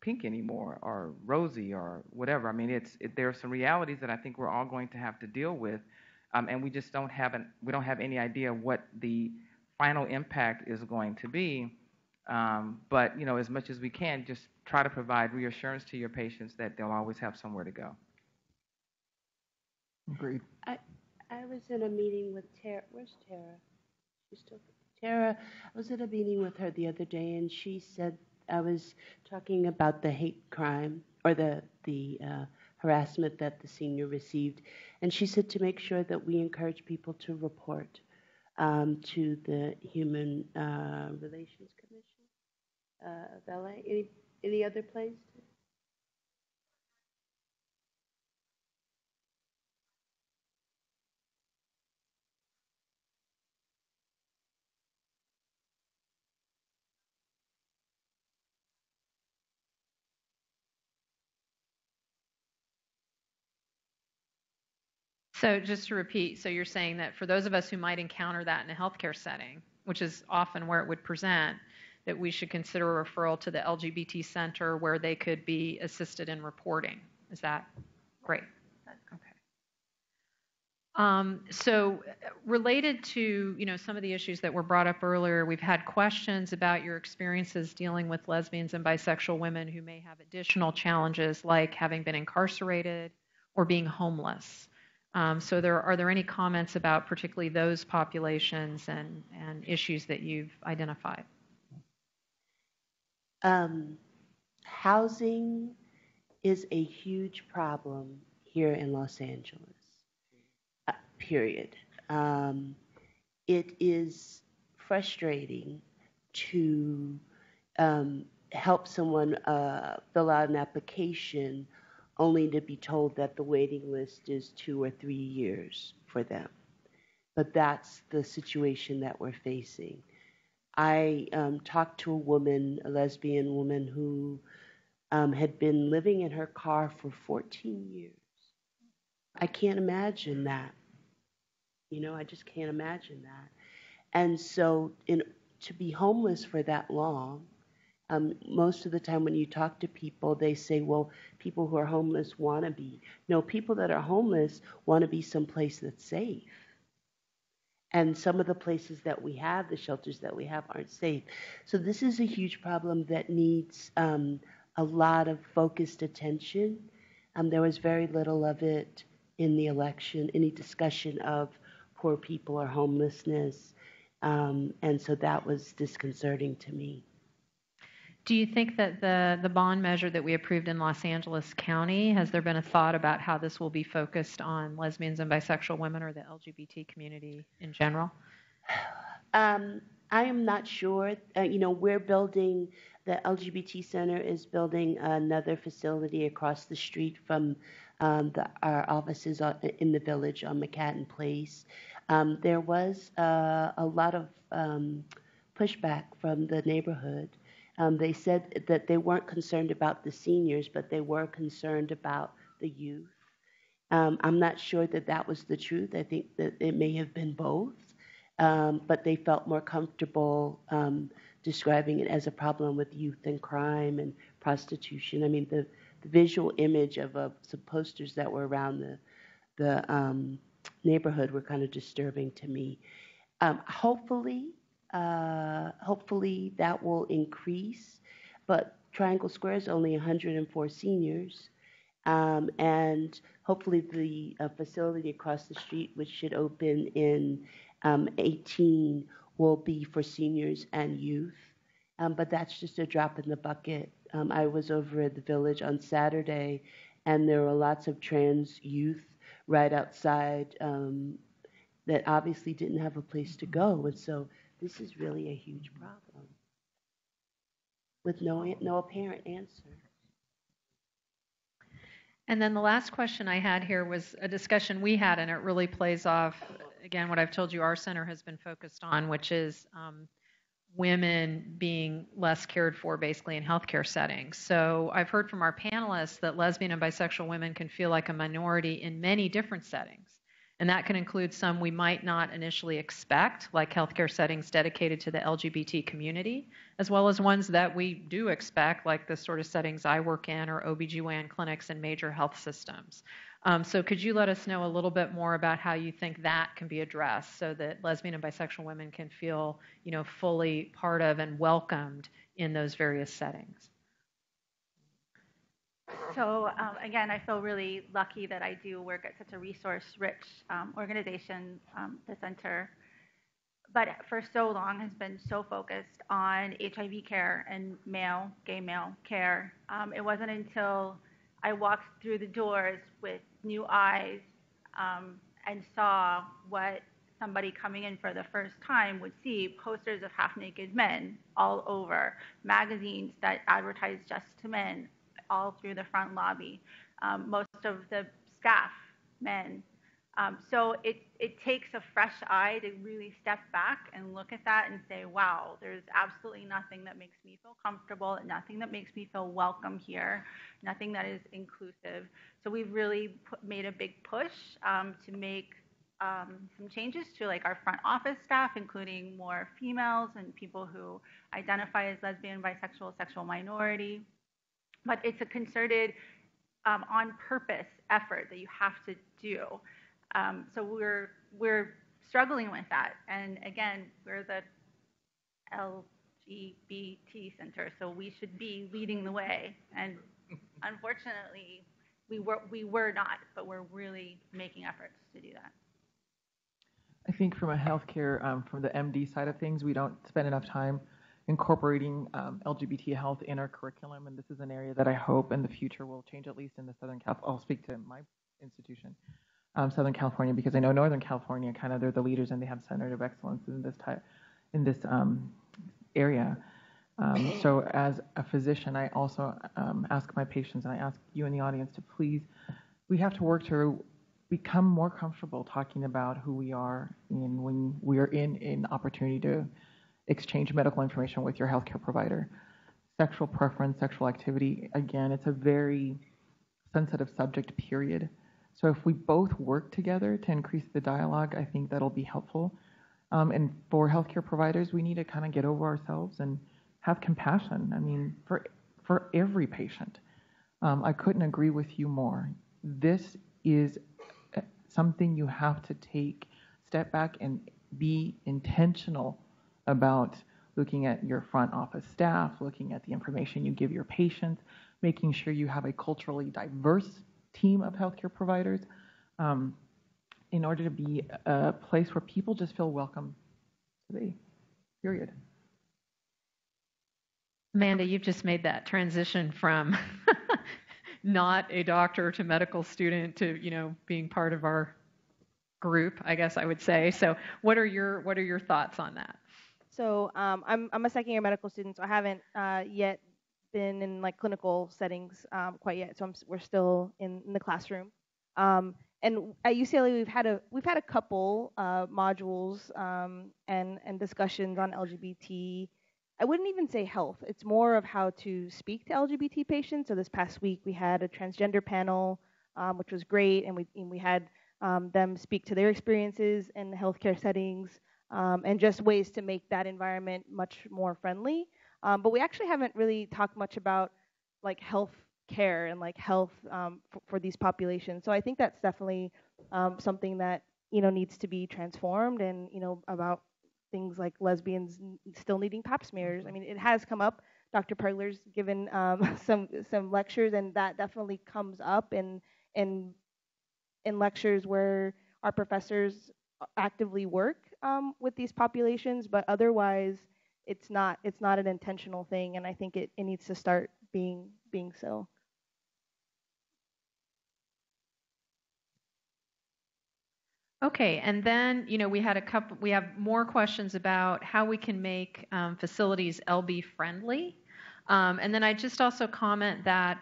S5: pink anymore or rosy or whatever. I mean, there are some realities that I think we're all going to have to deal with, and we just don't have any idea what the final impact is going to be. But, as much as we can, just try to provide reassurance to your patients that they'll always have somewhere to go.
S3: Agreed.
S4: I was in a meeting with Tara. Where's Tara? She's still Tara. I was at a meeting with her the other day, and she said, I was talking about the hate crime or the harassment that the senior received, and she said to make sure that we encourage people to report to the Human Relations Commission of LA. Any other place?
S1: So just to repeat, so you're saying that for those of us who might encounter that in a healthcare setting, which is often where it would present, that we should consider a referral to the LGBT center where they could be assisted in reporting. Is that great? Okay. So related to, some of the issues that were brought up earlier, we've had questions about your experiences dealing with lesbians and bisexual women who may have additional challenges like having been incarcerated or being homeless. So are there any comments about particularly those populations and issues that you've identified?
S4: Housing is a huge problem here in Los Angeles, period. It is frustrating to help someone fill out an application only to be told that the waiting list is 2 or 3 years for them. But that's the situation that we're facing. I talked to a lesbian woman who had been living in her car for 14 years. I can't imagine that. I just can't imagine that. And so to be homeless for that long, most of the time when you talk to people, they say, well, people who are homeless want to be. No, people that are homeless want to be someplace that's safe. And some of the places that we have, the shelters that we have, aren't safe. So this is a huge problem that needs a lot of focused attention. There was very little of it in the election, any discussion of poor people or homelessness. And so that was disconcerting to me.
S1: Do you think that the bond measure that we approved in Los Angeles County, has there been a thought about how this will be focused on lesbians and bisexual women or the LGBT community in general?
S4: I am not sure. We're building, the LGBT Center is building another facility across the street from our offices in the village on McCatton Place. There was a lot of pushback from the neighborhood. They said that they weren't concerned about the seniors, but they were concerned about the youth. I'm not sure that that was the truth. I think that it may have been both. But they felt more comfortable describing it as a problem with youth and crime and prostitution. I mean, the visual image of some posters that were around the neighborhood were kind of disturbing to me. Hopefully that will increase, but Triangle Square is only 104 seniors. And hopefully the facility across the street, which should open in 18, will be for seniors and youth. But that's just a drop in the bucket. I was over at the village on Saturday, and there were lots of trans youth right outside that obviously didn't have a place to go. And so this is really a huge problem with no apparent answer.
S1: And then the last question I had here was a discussion we had, and it really plays off, again, what I've told you our center has been focused on, which is women being less cared for basically in healthcare settings. So I've heard from our panelists that lesbian and bisexual women can feel like a minority in many different settings. And that can include some we might not initially expect, like healthcare settings dedicated to the LGBT community, as well as ones that we do expect, like the sort of settings I work in or OBGYN clinics and major health systems. So could you let us know a little bit more about how you think that can be addressed so that lesbian and bisexual women can feel, fully part of and welcomed in those various settings?
S2: So again, I feel really lucky that I do work at such a resource-rich organization, the center. But for so long has been so focused on HIV care and gay male care. It wasn't until I walked through the doors with new eyes and saw what somebody coming in for the first time would see, posters of half-naked men all over, magazines that advertise just to men, all through the front lobby, most of the staff, men. So it takes a fresh eye to really step back and look at that and say, wow, there's absolutely nothing that makes me feel comfortable, nothing that makes me feel welcome here, nothing that is inclusive. So we've really made a big push to make some changes to like our front office staff, including more females and people who identify as lesbian, bisexual, sexual minority. But it's a concerted, on-purpose effort that you have to do. So we're struggling with that. And again, we're the LGBT center, so we should be leading the way. And unfortunately, we were not, but we're really making efforts to do that.
S3: I think from a healthcare, from the MD side of things, we don't spend enough time incorporating LGBT health in our curriculum, and this is an area that I hope in the future will change, at least in the Southern California. I'll speak to my institution, Southern California, because I know Northern California, kind of they're the leaders and they have Center of Excellence in this area. So as a physician, I also ask my patients, and I ask you in the audience to please, we have to work to become more comfortable talking about who we are, and when we are in an opportunity to exchange medical information with your healthcare provider. Sexual preference, sexual activity, again, it's a very sensitive subject, period. So if we both work together to increase the dialogue, I think that'll be helpful. And for healthcare providers, we need to kind of get over ourselves and have compassion. I mean, for every patient. I couldn't agree with you more. This is something you have to step back and be intentional about looking at your front office staff, looking at the information you give your patients, making sure you have a culturally diverse team of healthcare providers. in order to be a place where people just feel welcome to be, period.
S1: Amanda, you've just made that transition from not a doctor to medical student to, being part of our group, I guess I would say. So what are your thoughts on that?
S7: So I'm a second year medical student, so I haven't yet been in like clinical settings quite yet. So we're still in the classroom. And at UCLA, we've had a couple modules and discussions on LGBT. I wouldn't even say health. It's more of how to speak to LGBT patients. So this past week we had a transgender panel, which was great, and we had them speak to their experiences in healthcare settings and just ways to make that environment much more friendly. But we actually haven't really talked much about like health care and like health for these populations. So I think that's definitely something that needs to be transformed, and about things like lesbians still needing pap smears. I mean, it has come up. Dr. Pregler's given some lectures, and that definitely comes up in lectures where our professors actively work with these populations, but otherwise it's not an intentional thing, and I think it needs to start being so.
S1: Okay, and then we have more questions about how we can make facilities LB friendly, and then I just also comment that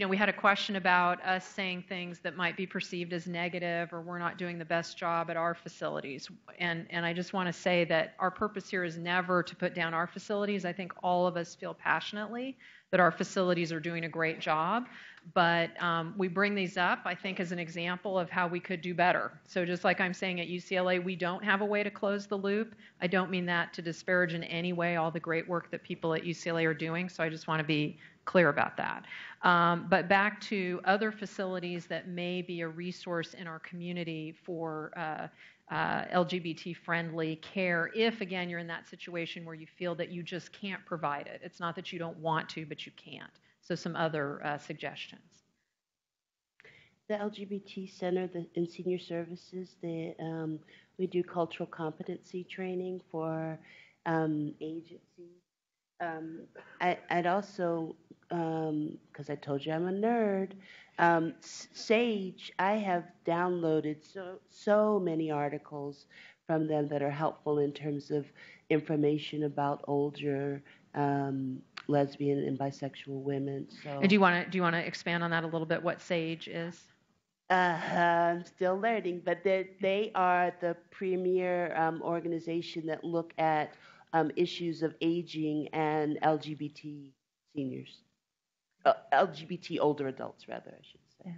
S1: we had a question about us saying things that might be perceived as negative, or we're not doing the best job at our facilities, and I just want to say that our purpose here is never to put down our facilities. I think all of us feel passionately that our facilities are doing a great job. But we bring these up, I think, as an example of how we could do better. So just like I'm saying at UCLA, we don't have a way to close the loop. I don't mean that to disparage in any way all the great work that people at UCLA are doing, so I just want to be clear about that. But back to other facilities that may be a resource in our community for LGBT-friendly care, if, again, you're in that situation where you feel that you just can't provide it. It's not that you don't want to, but you can't. So some other suggestions.
S4: The LGBT Center in Senior Services, we do cultural competency training for agencies. I'd also, because I told you I'm a nerd, Sage, I have downloaded so many articles from them that are helpful in terms of information about older lesbian and bisexual women. So,
S1: and do you want to expand on that a little bit? What Sage is?
S4: I'm still learning, but they are the premier organization that look at issues of aging and LGBT seniors, LGBT older adults, rather, I should say.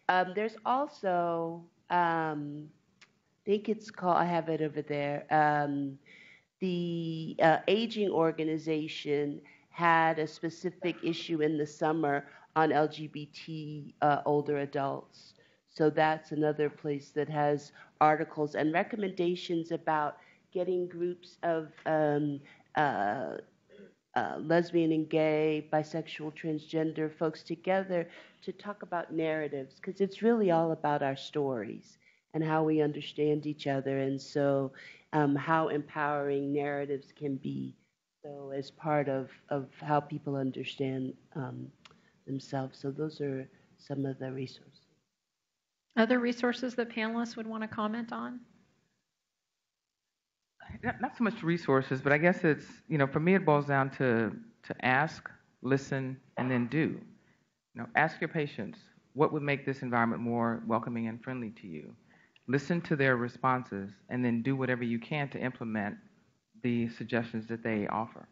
S4: Yes. There's also, I think it's called, I have it over there, the aging organization had a specific issue in the summer on LGBT older adults. So that's another place that has articles and recommendations about getting groups of lesbian and gay, bisexual, transgender folks together to talk about narratives, because it's really all about our stories and how we understand each other, and so how empowering narratives can be. So as part of how people understand themselves. So those are some of the resources.
S1: Other resources that panelists would want to comment on?
S5: Not so much resources, but I guess it's, for me it boils down to ask, listen, and then do. Ask your patients, what would make this environment more welcoming and friendly to you? Listen to their responses, and then do whatever you can to implement the suggestions that they offer.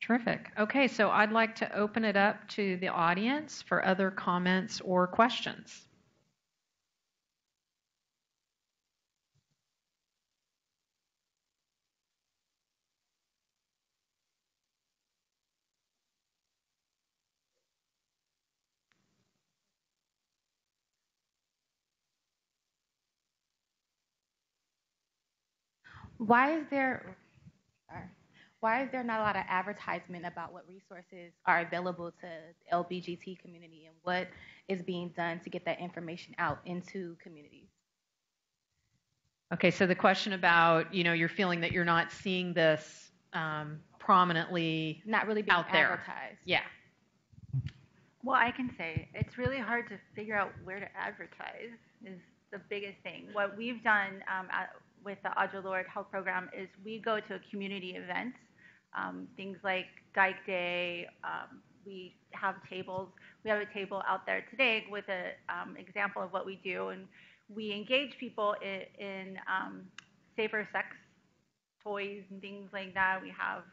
S1: Terrific. Okay, so I'd like to open it up to the audience for other comments or questions.
S2: Why is there
S8: why is there not a lot of advertisement about what resources are available to the LGBT community and what is being done to get that information out into communities?
S1: Okay, so the question about, you're feeling that you're not seeing this prominently
S8: not really being
S1: out there.
S8: Advertised.
S1: Yeah.
S2: Well, I can say it's really hard to figure out where to advertise is the biggest thing. What we've done with the Audre Lorde Health Program is we go to community events, things like Dyke Day. We have tables. We have a table out there today with an example of what we do, and we engage people in safer sex toys and things like that. We have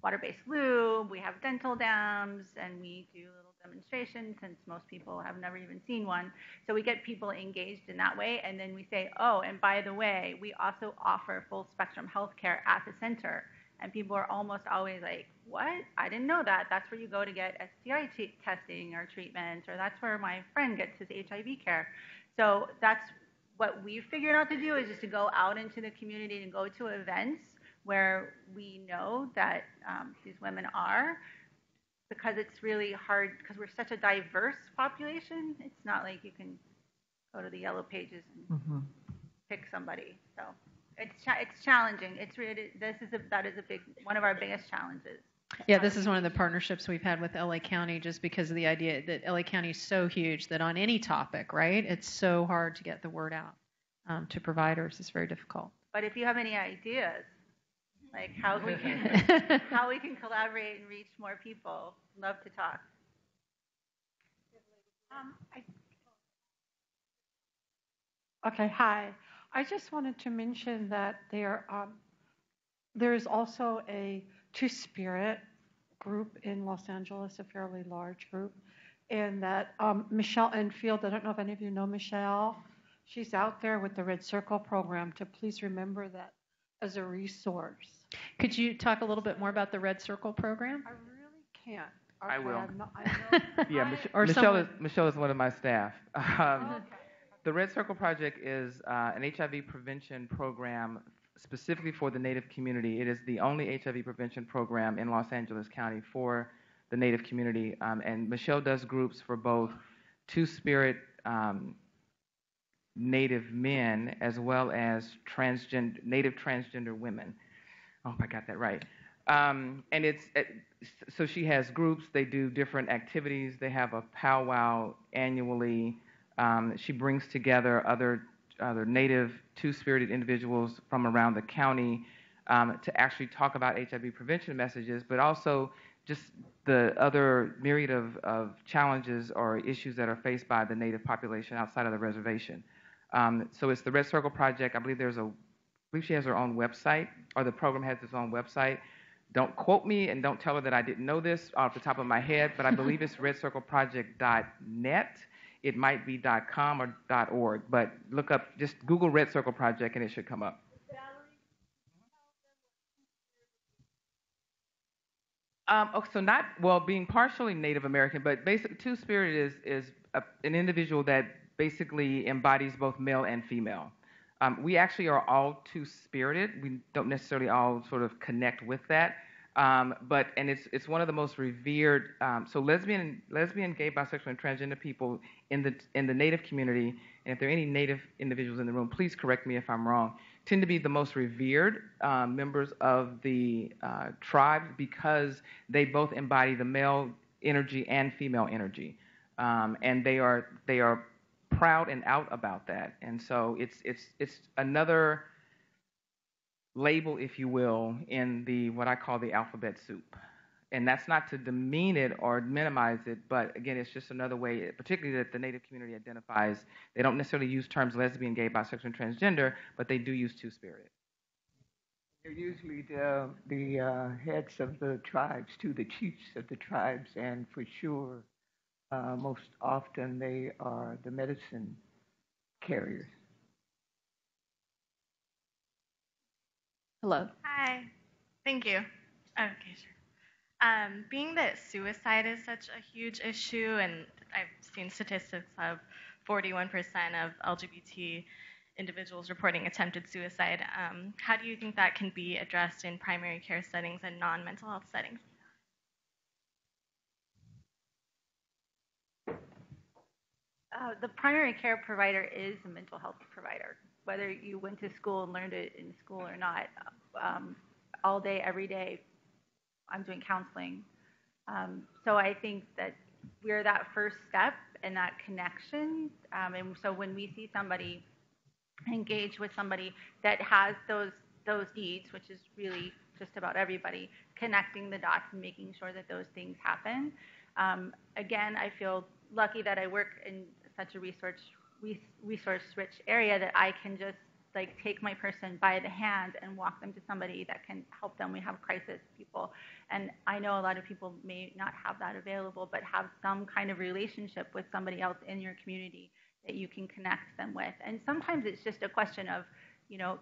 S2: water-based lube, we have dental dams, and we do little demonstrations since most people have never even seen one. So we get people engaged in that way, and then we say, oh, and by the way, we also offer full spectrum healthcare at the center. And people are almost always like, what? I didn't know that. That's where you go to get STI testing or treatment, or that's where my friend gets his HIV care. So that's what we've figured out to do, is just to go out into the community and go to events where we know that these women are, because it's really hard, because we're such a diverse population. It's not like you can go to the yellow pages and pick somebody. So it's challenging. It's really, that is a big, one of our biggest challenges.
S1: Yeah, this is one of the partnerships we've had with LA County, just because of the idea that LA County is so huge that on any topic, right, it's so hard to get the word out to providers. It's very difficult.
S2: But if you have any ideas, like how we can collaborate and reach more people, love to talk.
S9: Okay, hi. I just wanted to mention that there is also a Two-Spirit group in Los Angeles, a fairly large group, and that Michelle Enfield, I don't know if any of you know Michelle, she's out there with the Red Circle program, to please remember that as a resource.
S1: Could you talk a little bit more about the Red Circle program?
S9: I really can't.
S5: I will.
S9: I know.
S5: Yeah, Michelle is one of my staff. The Red Circle Project is an HIV prevention program specifically for the Native community. It is the only HIV prevention program in Los Angeles County for the Native community. And Michelle does groups for both Two-Spirit Native men as well as Native transgender women. I hope I got that right. And so she has groups. They do different activities. They have a powwow annually. She brings together other Native Two-Spirited individuals from around the county to actually talk about HIV prevention messages, but also just the other myriad of challenges or issues that are faced by the Native population outside of the reservation. So it's the Red Circle Project. I believe she has her own website, or the program has its own website. Don't quote me and don't tell her that I didn't know this off the top of my head, but I believe it's redcircleproject.net. It might be .com or .org, but look up, just Google Red Circle Project and it should come up. Being partially Native American, but basically Two-Spirit is an individual that basically embodies both male and female. We actually are all Two-Spirited. We don't necessarily all sort of connect with that. But it's one of the most revered. So lesbian, gay, bisexual, and transgender people in the Native community, and if there are any Native individuals in the room, please correct me if I'm wrong, tend to be the most revered members of the tribe, because they both embody the male energy and female energy, and they are proud and out about that. And so it's another label, if you will, in what I call the alphabet soup. And that's not to demean it or minimize it, but again, it's just another way, particularly that the Native community identifies. They don't necessarily use terms lesbian, gay, bisexual, and transgender, but they do use Two-Spirit.
S6: They're usually the heads of the tribes, too, the chiefs of the tribes, and for sure, most often they are the medicine carriers.
S1: Hello.
S10: Hi. Thank you. Okay, sure. Being that suicide is such a huge issue, and I've seen statistics of 41% of LGBT individuals reporting attempted suicide. How do you think that can be addressed in primary care settings and non-mental health settings?
S2: The primary care provider is a mental health provider, whether you went to school and learned it in school or not. All day, every day, I'm doing counseling. So I think that we're that first step and that connection. And so when we see somebody engage with somebody that has those needs, which is really just about everybody, connecting the dots and making sure that those things happen. Again, I feel lucky that I work in such a resource-rich area that I can just take my person by the hand and walk them to somebody that can help them. We have crisis people, and I know a lot of people may not have that available, but have some kind of relationship with somebody else in your community that you can connect them with. And sometimes it's just a question of,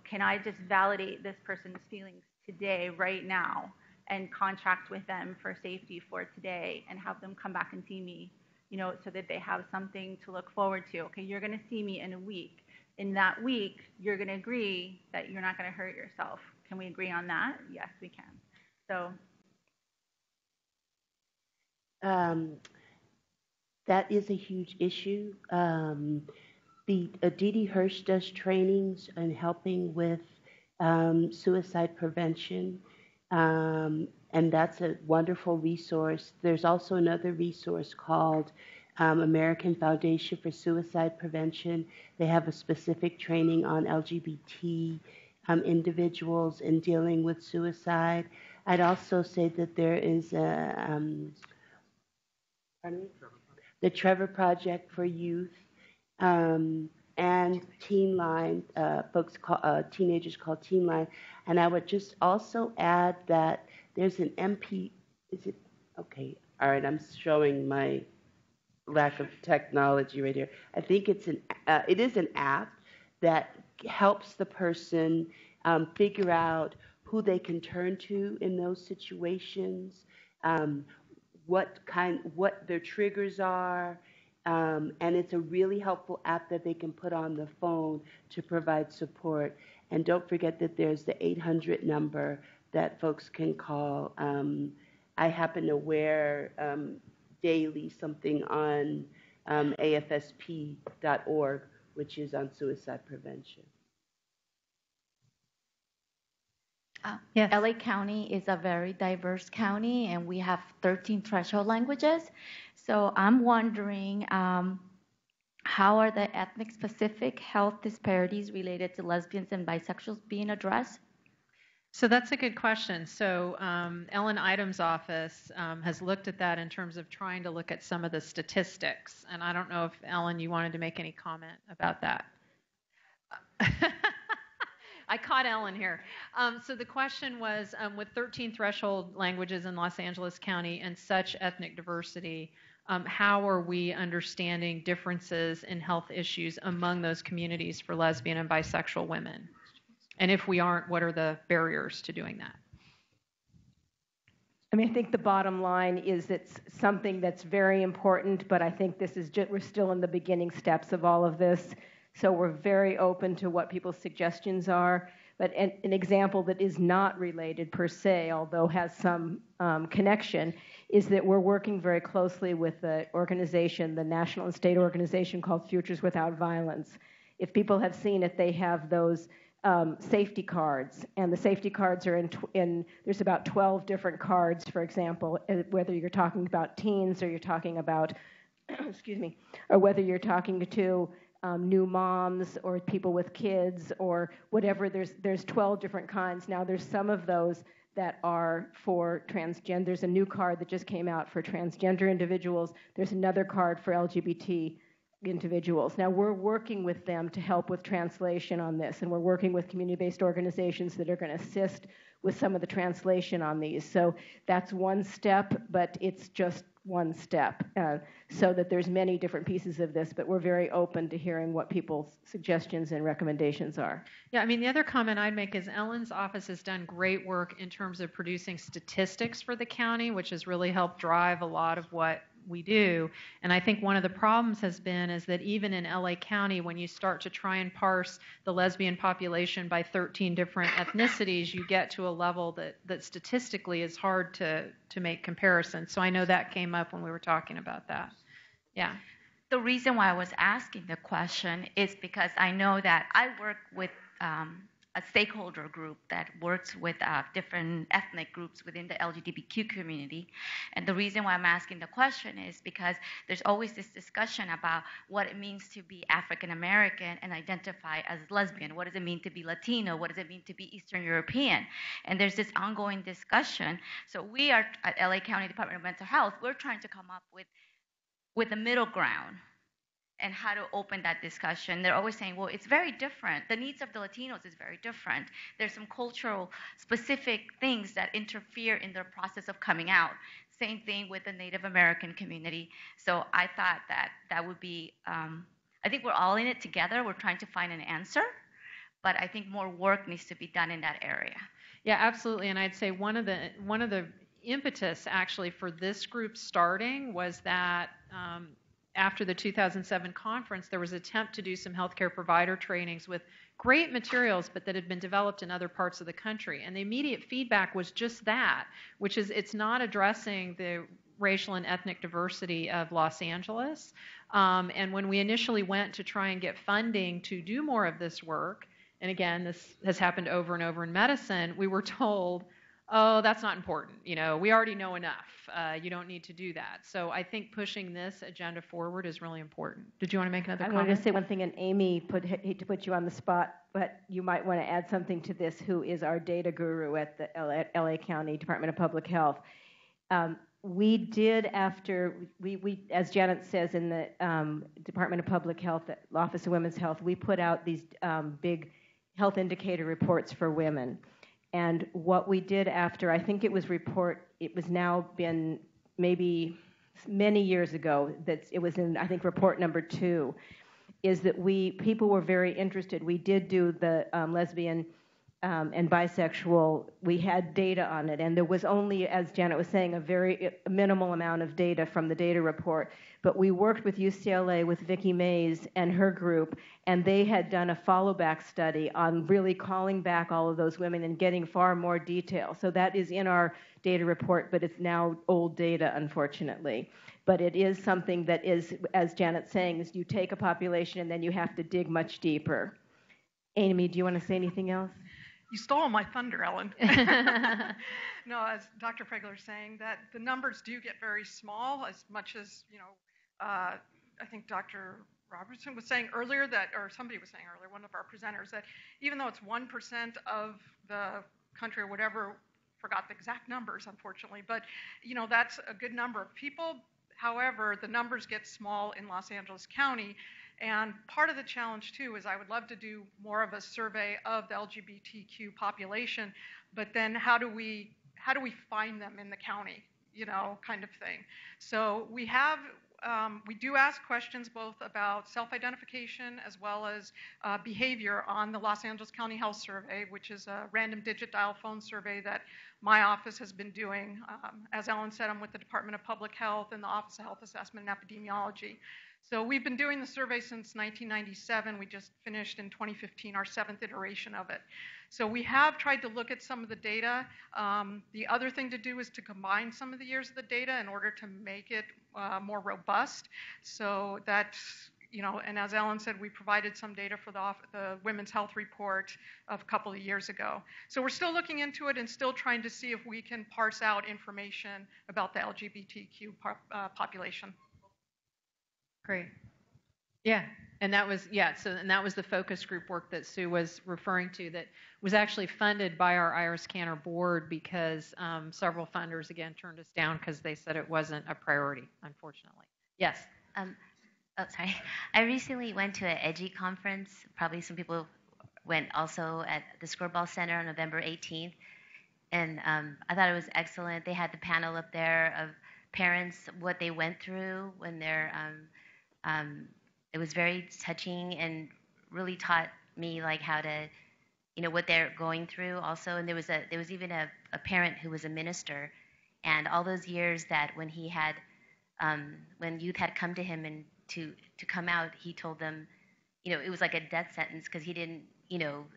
S2: can I just validate this person's feelings today, right now, and contract with them for safety for today and have them come back and see me, so that they have something to look forward to. Okay, you're going to see me in a week. In that week, you're going to agree that you're not going to hurt yourself. Can we agree on that? Yes, we can. So
S4: that is a huge issue. Didi Hirsch does trainings on helping with suicide prevention, and that's a wonderful resource. There's also another resource called American Foundation for Suicide Prevention. They have a specific training on LGBT individuals in dealing with suicide. I'd also say that there is the Trevor Project for Youth, and Teen Line, teenagers called Teen Line. And I would just also add that there's an MP, is it, okay, all right, I'm showing my lack of technology right here. I think it is an app that helps the person figure out who they can turn to in those situations, what their triggers are, and it's a really helpful app that they can put on the phone to provide support. And don't forget that there's the 800 number that folks can call. I happen to wear daily something on afsp.org, which is on suicide prevention.
S1: Yes.
S11: LA County is a very diverse county, and we have 13 threshold languages. So I'm wondering, how are the ethnic-specific health disparities related to lesbians and bisexuals being addressed?
S1: So that's a good question. So Ellen Idam's office has looked at that in terms of trying to look at some of the statistics. And I don't know if, Ellen, you wanted to make any comment about that. I caught Ellen here. So the question was, with 13 threshold languages in Los Angeles County and such ethnic diversity, how are we understanding differences in health issues among those communities for lesbian and bisexual women? And if we aren't, what are the barriers to doing that?
S12: I mean, I think the bottom line is it's something that's very important, but I think this is we're still in the beginning steps of all of this. So we're very open to what people's suggestions are. But an example that is not related per se, although has some connection, is that we're working very closely with the organization, the national and state organization called Futures Without Violence. If people have seen it, they have those safety cards, and the safety cards are in there's about 12 different cards, for example, whether you're talking about teens or you're talking about, excuse me, or whether you're talking to new moms or people with kids or whatever. There's 12 different kinds. Now there's some of those that are for transgender. There's a new card that just came out for transgender individuals. There's another card for LGBT individuals. Now we're working with them to help with translation on this, and we're working with community-based organizations that are going to assist with some of the translation on these. So that's one step, but it's just one step, so that there's many different pieces of this, but we're very open to hearing what people's suggestions and recommendations are.
S1: Yeah, I mean, the other comment I'd make is Ellen's office has done great work in terms of producing statistics for the county, which has really helped drive a lot of what we do. And I think one of the problems has been is that even in LA County, when you start to try and parse the lesbian population by 13 different ethnicities, you get to a level that statistically is hard to make comparisons. So I know that came up when we were talking about that. Yeah.
S11: The reason why I was asking the question is because I know that I work with a stakeholder group that works with different ethnic groups within the LGBTQ community. And the reason why I'm asking the question is because there's always this discussion about what it means to be African American and identify as lesbian. What does it mean to be Latino? What does it mean to be Eastern European? And there's this ongoing discussion. So we are at LA County Department of Mental Health, we're trying to come up with a middle ground and how to open that discussion. They're always saying, well, it's very different. The needs of the Latinos is very different. There's some cultural specific things that interfere in their process of coming out. Same thing with the Native American community. So I thought that would be, I think we're all in it together. We're trying to find an answer, but I think more work needs to be done in that area.
S1: Yeah, absolutely. And I'd say one of the impetus actually for this group starting was that after the 2007 conference, there was an attempt to do some healthcare provider trainings with great materials, but that had been developed in other parts of the country. And the immediate feedback was just that, which is it's not addressing the racial and ethnic diversity of Los Angeles. And when we initially went to try and get funding to do more of this work, and again, this has happened over and over in medicine, we were told, oh, that's not important. You know, we already know enough. You don't need to do that. So I think pushing this agenda forward is really important. Did you want to make another comment?
S12: I wanted to say one thing, and Amy, hate to put you on the spot, but you might want to add something to this, who is our data guru at the LA County Department of Public Health. We did, after, we as Janet says, in the Department of Public Health, the Office of Women's Health, we put out these big health indicator reports for women. And what we did after, I think it was now been maybe many years ago, that it was in, I think, report number 2, is that people were very interested. We did do the lesbian and bisexual, we had data on it, and there was only, as Janet was saying, a very minimal amount of data from the data report. But we worked with UCLA, with Vicki Mays and her group, and they had done a follow-back study on really calling back all of those women and getting far more detail. So that is in our data report, but it's now old data, unfortunately. But it is something that is, as Janet's saying, is you take a population and then you have to dig much deeper. Amy, do you want to say anything else?
S9: You stole my thunder, Ellen. No, as Dr. Pregler is saying, that the numbers do get very small, as much as, I think Dr. Robertson was saying earlier that, or somebody was saying earlier, one of our presenters, that even though it's 1% of the country or whatever, forgot the exact numbers, unfortunately, but, that's a good number of people. However, the numbers get small in Los Angeles County. And part of the challenge, too, is I would love to do more of a survey of the LGBTQ population, but then how do we find them in the county, kind of thing. So we do ask questions both about self-identification as well as behavior on the Los Angeles County Health Survey, which is a random digit dial phone survey that my office has been doing. As Ellen said, I'm with the Department of Public Health and the Office of Health Assessment and Epidemiology. So we've been doing the survey since 1997. We just finished in 2015 our 7th iteration of it. So we have tried to look at some of the data. The other thing to do is to combine some of the years of the data in order to make it more robust. So that, and as Ellen said, we provided some data for the Women's Health Report of a couple of years ago. So we're still looking into it and still trying to see if we can parse out information about the LGBTQ population.
S1: Great. Yeah, and that was the focus group work that Sue was referring to that was actually funded by our Iris Cantor board because several funders again turned us down because they said it wasn't a priority, unfortunately. Yes.
S13: Sorry. I recently went to an EDGI conference. Probably some people went also at the Skirball Center on November 18th, and I thought it was excellent. They had the panel up there of parents, what they went through when they're it was very touching and really taught me like how to, what they're going through also. And there was even a parent who was a minister, and all those years that when he had when youth had come to him and to come out, he told them, it was like a death sentence because he didn't,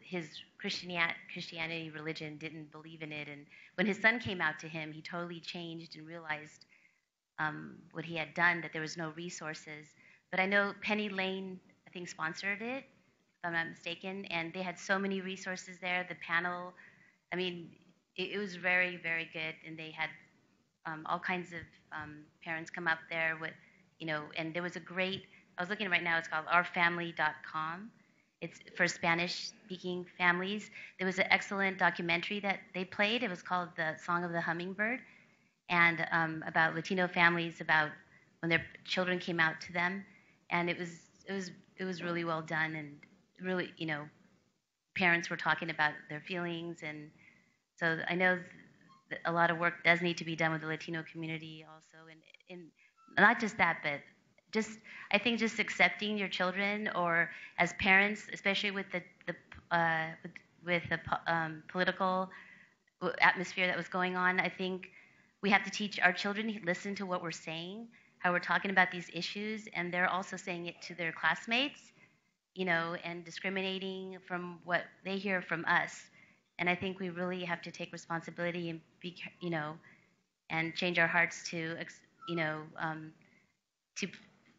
S13: his Christianity religion didn't believe in it. And when his son came out to him, he totally changed and realized what he had done, that there was no resources. But I know Penny Lane, I think, sponsored it, if I'm not mistaken, and they had so many resources there. The panel, I mean, it was very, very good, and they had all kinds of parents come up there with, and there was a great, I was looking right now, it's called ourfamily.com. It's for Spanish-speaking families. There was an excellent documentary that they played. It was called The Song of the Hummingbird, and about Latino families, about when their children came out to them, and it was really well done, and really, parents were talking about their feelings, and so I know that a lot of work does need to be done with the Latino community also, and not just that, but I think just accepting your children, or as parents, especially with the political atmosphere that was going on, I think we have to teach our children to listen to what we're saying, how we're talking about these issues, and they're also saying it to their classmates, and discriminating from what they hear from us. And I think we really have to take responsibility and be, and change our hearts to,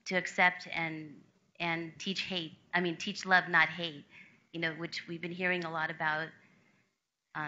S13: to accept and teach hate. I mean, teach love, not hate. Which we've been hearing a lot about.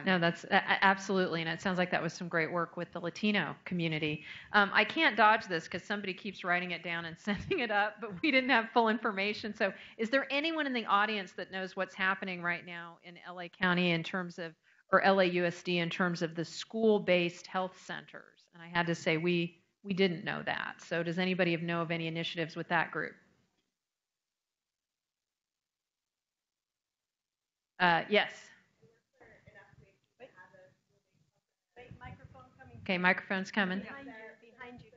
S1: No, that's absolutely, and it sounds like that was some great work with the Latino community. I can't dodge this because somebody keeps writing it down and sending it up, but we didn't have full information. So is there anyone in the audience that knows what's happening right now in LA County in terms of, or LAUSD in terms of the school-based health centers? And I had to say we didn't know that. So does anybody know of any initiatives with that group? Yes. Okay, microphone's coming.
S14: Behind you.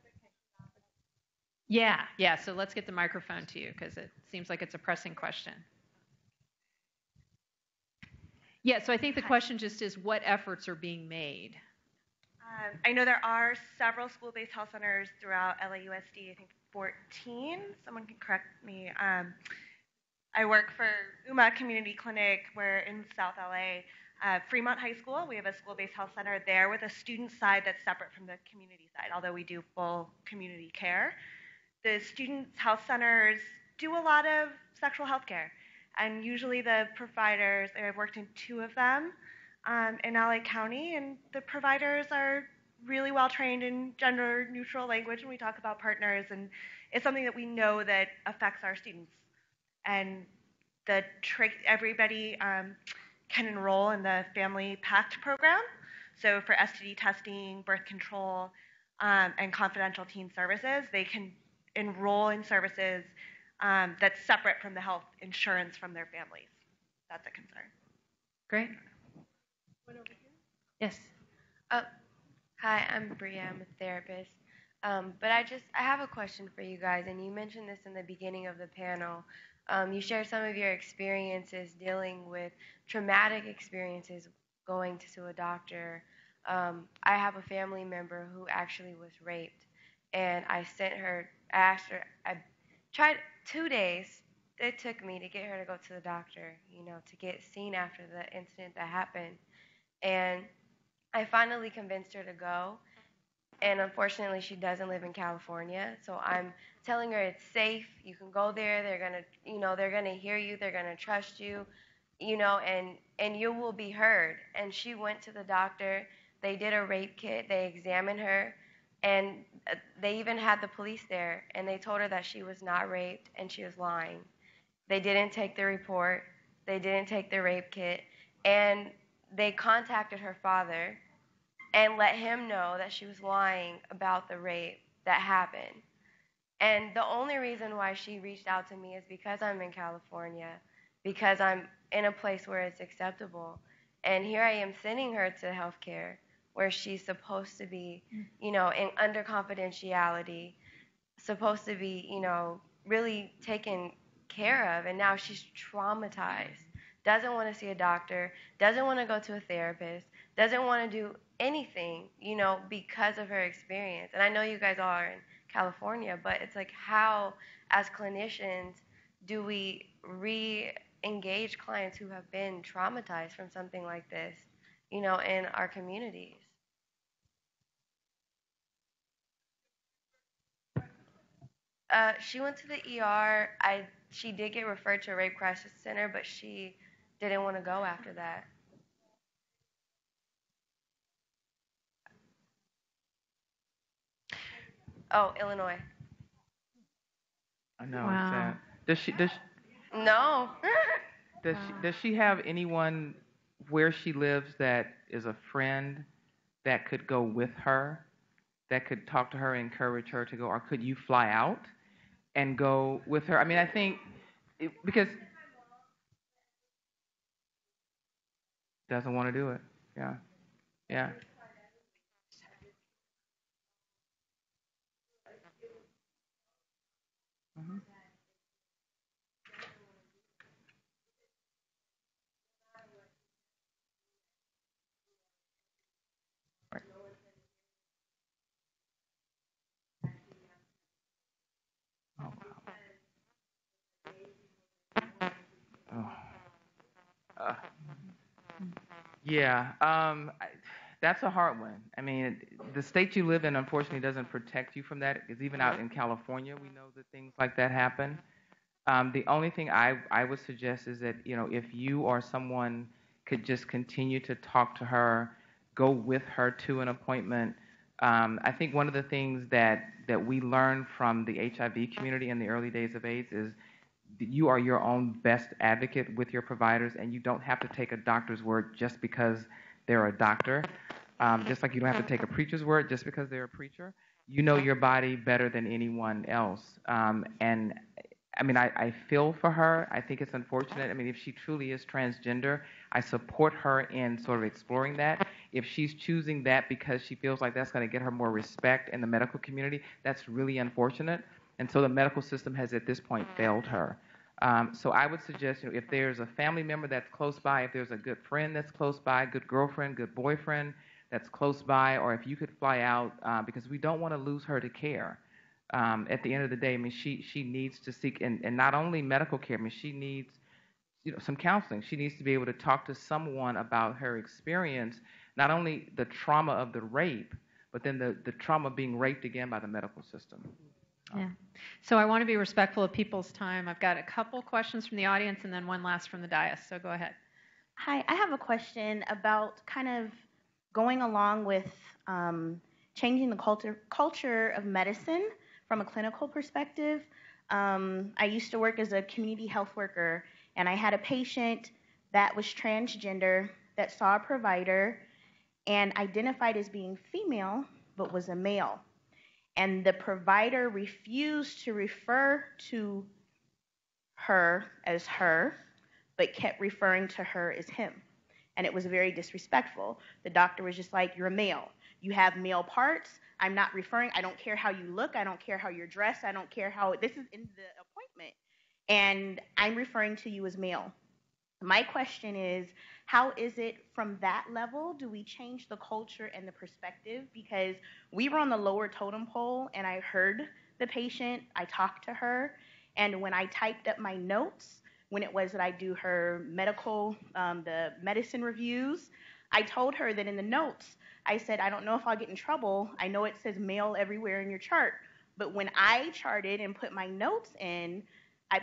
S1: Yeah. So let's get the microphone to you because it seems like it's a pressing question. Yeah, so I think the question just is what efforts are being made?
S14: I know there are several school-based health centers throughout LAUSD, I think 14. Someone can correct me. I work for UMA Community Clinic. We're in South LA. Fremont High School, we have a school-based health center there with a student side that's separate from the community side, although we do full community care. The student health centers do a lot of sexual health care, and usually the providers, I've worked in 2 of them in LA County, and the providers are really well trained in gender-neutral language when we talk about partners, and it's something that we know that affects our students. And everybody can enroll in the Family Pact program. So for STD testing, birth control, and confidential teen services, they can enroll in services that's separate from the health insurance from their families. That's a concern.
S1: Great. Yes.
S15: Hi, I'm Bria. I'm a therapist. But I have a question for you guys, and you mentioned this in the beginning of the panel. You shared some of your experiences dealing with traumatic experiences going to a doctor. I have a family member who actually was raped, and I asked her, I tried 2 days it took me to get her to go to the doctor, to get seen after the incident that happened. And I finally convinced her to go. And unfortunately, she doesn't live in California. So I'm telling her it's safe. You can go there. They're gonna hear you. They're gonna trust you, and you will be heard. And she went to the doctor. They did a rape kit. They examined her, and they even had the police there. And they told her that she was not raped and she was lying. They didn't take the report. They didn't take the rape kit, and they contacted her father and let him know that she was lying about the rape that happened. And the only reason why she reached out to me is because I'm in California, because I'm in a place where it's acceptable. And here I am sending her to healthcare where she's supposed to be, under confidentiality, supposed to be, really taken care of. And now she's traumatized, doesn't want to see a doctor, doesn't want to go to a therapist, doesn't want to do anything, because of her experience. And I know you guys all are in California, but it's like, how, as clinicians, do we re-engage clients who have been traumatized from something like this, in our communities? She went to the ER. She did get referred to a rape crisis center, but she didn't want to go after that. Oh, Illinois.
S5: I know.
S1: Wow.
S5: Does she?
S15: No.
S5: Does she have anyone where she lives that is a friend that could go with her, that could talk to her, encourage her to go, or could you fly out and go with her? I mean, I think because doesn't want to do it. Yeah. Yeah. Mm-hmm. Right. Oh. Oh. Yeah. That's a hard one. I mean, the state you live in, unfortunately, doesn't protect you from that. Because even out in California, we know that things like that happen. The only thing I would suggest is that, if you or someone could just continue to talk to her, go with her to an appointment. I think one of the things that we learned from the HIV community in the early days of AIDS is that you are your own best advocate with your providers, and you don't have to take a doctor's word just because they're a doctor. Just like you don't have to take a preacher's word just because they're a preacher. You know your body better than anyone else. And I mean, I feel for her. I think it's unfortunate. I mean, if she truly is transgender, I support her in sort of exploring that. If she's choosing that because she feels like that's going to get her more respect in the medical community, that's really unfortunate. And so the medical system has at this point failed her. So I would suggest, if there's a family member that's close by, if there's a good friend that's close by, good girlfriend, good boyfriend that's close by, or if you could fly out, because we don't want to lose her to care. At the end of the day, I mean, she needs to seek, and not only medical care, I mean, she needs, some counseling. She needs to be able to talk to someone about her experience, not only the trauma of the rape, but then the trauma of being raped again by the medical system.
S1: Yeah. So I want to be respectful of people's time. I've got a couple questions from the audience and then one last from the dais. So go ahead.
S8: Hi, I have a question about kind of going along with changing the culture of medicine from a clinical perspective. I used to work as a community health worker, and I had a patient that was transgender that saw a provider and identified as being female but was a male. And the provider refused to refer to her as her, but kept referring to her as him. And it was very disrespectful. The doctor was just like, you're a male. You have male parts. I'm not referring. I don't care how you look. I don't care how you're dressed. I don't care how, this is in the appointment. And I'm referring to you as male. My question is, how is it from that level do we change the culture and the perspective? Because we were on the lower totem pole, and I heard the patient, I talked to her, and when I typed up my notes, when it was that I do her medical, the medicine reviews, I told her that in the notes, I said, I don't know if I'll get in trouble. I know it says male everywhere in your chart, but when I charted and put my notes in, I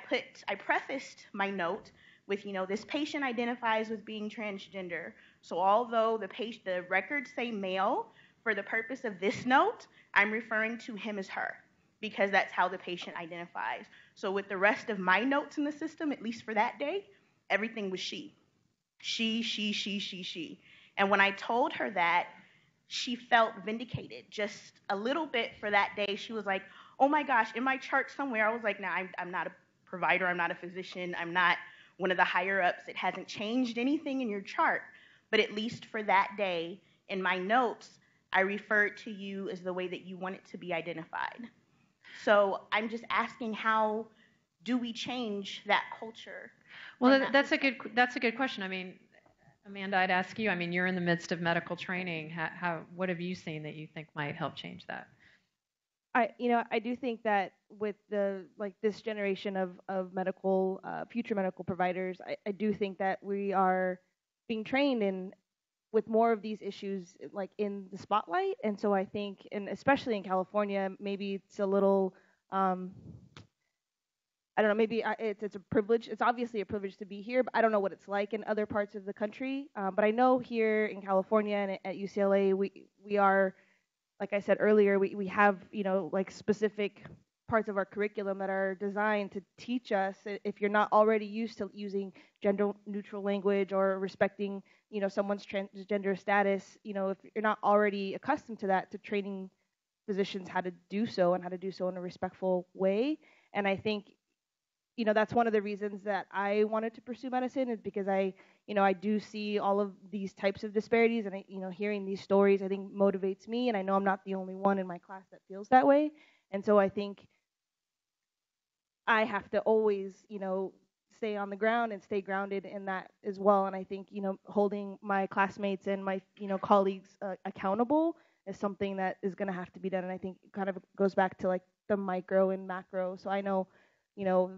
S8: prefaced my note with, this patient identifies with being transgender. So although the records say male, for the purpose of this note, I'm referring to him as her, because that's how the patient identifies. So with the rest of my notes in the system, at least for that day, everything was she. She. And when I told her that, she felt vindicated just a little bit for that day. She was like, oh my gosh, in my chart somewhere, I was like, no, I'm not a provider, I'm not a physician, I'm not one of the higher ups. It hasn't changed anything in your chart. But at least for that day, in my notes, I referred to you as the way that you want it to be identified. So I'm just asking, how do we change that culture?
S1: Well, that's a good question. I mean, Amanda, I'd ask you. I mean, you're in the midst of medical training. What have you seen that you think might help change that?
S7: I do think that with this generation of medical, future medical providers, I do think that we are being trained with more of these issues like in the spotlight. And so I think, and especially in California, maybe it's a little, I don't know, maybe it's a privilege. It's obviously a privilege to be here, but I don't know what it's like in other parts of the country. But I know here in California and at UCLA, we are, like I said earlier, we have, like specific parts of our curriculum that are designed to teach us, if you're not already used to using gender neutral language or respecting, someone's transgender status, if you're not already accustomed to that, to training physicians how to do so and how to do so in a respectful way. And I think, that's one of the reasons that I wanted to pursue medicine, is because I do see all of these types of disparities, and hearing these stories, I think motivates me, and I know I'm not the only one in my class that feels that way. And so I think I have to always, stay on the ground and stay grounded in that as well. And I think, holding my classmates and my, colleagues accountable is something that is going to have to be done. And I think it kind of goes back to like the micro and macro. So I know,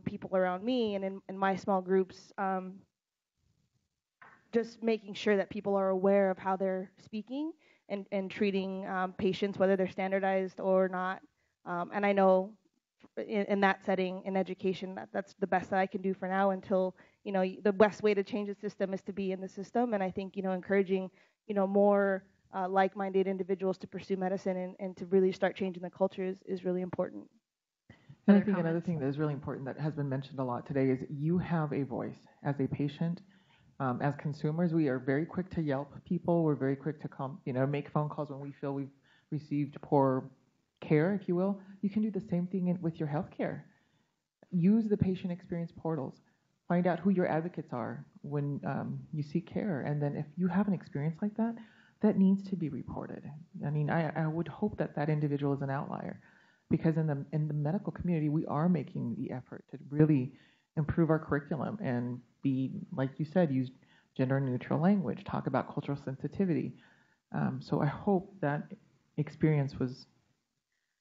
S7: people around me and in my small groups, just making sure that people are aware of how they're speaking and treating patients, whether they're standardized or not. And I know in that setting, in education, that's the best that I can do for now until, the best way to change the system is to be in the system. And I think, encouraging, more like-minded individuals to pursue medicine and to really start changing the culture is really important.
S3: And I think another thing that is really important that has been mentioned a lot today is you have a voice as a patient. As consumers, we are very quick to Yelp people. We're very quick to make phone calls when we feel we've received poor care, if you will. You can do the same thing with your healthcare. Use the patient experience portals. Find out who your advocates are when you seek care. And then if you have an experience like that, that needs to be reported. I mean, I would hope that that individual is an outlier, because in the medical community, we are making the effort to really improve our curriculum and be, like you said, use gender neutral language, talk about cultural sensitivity. So I hope that experience was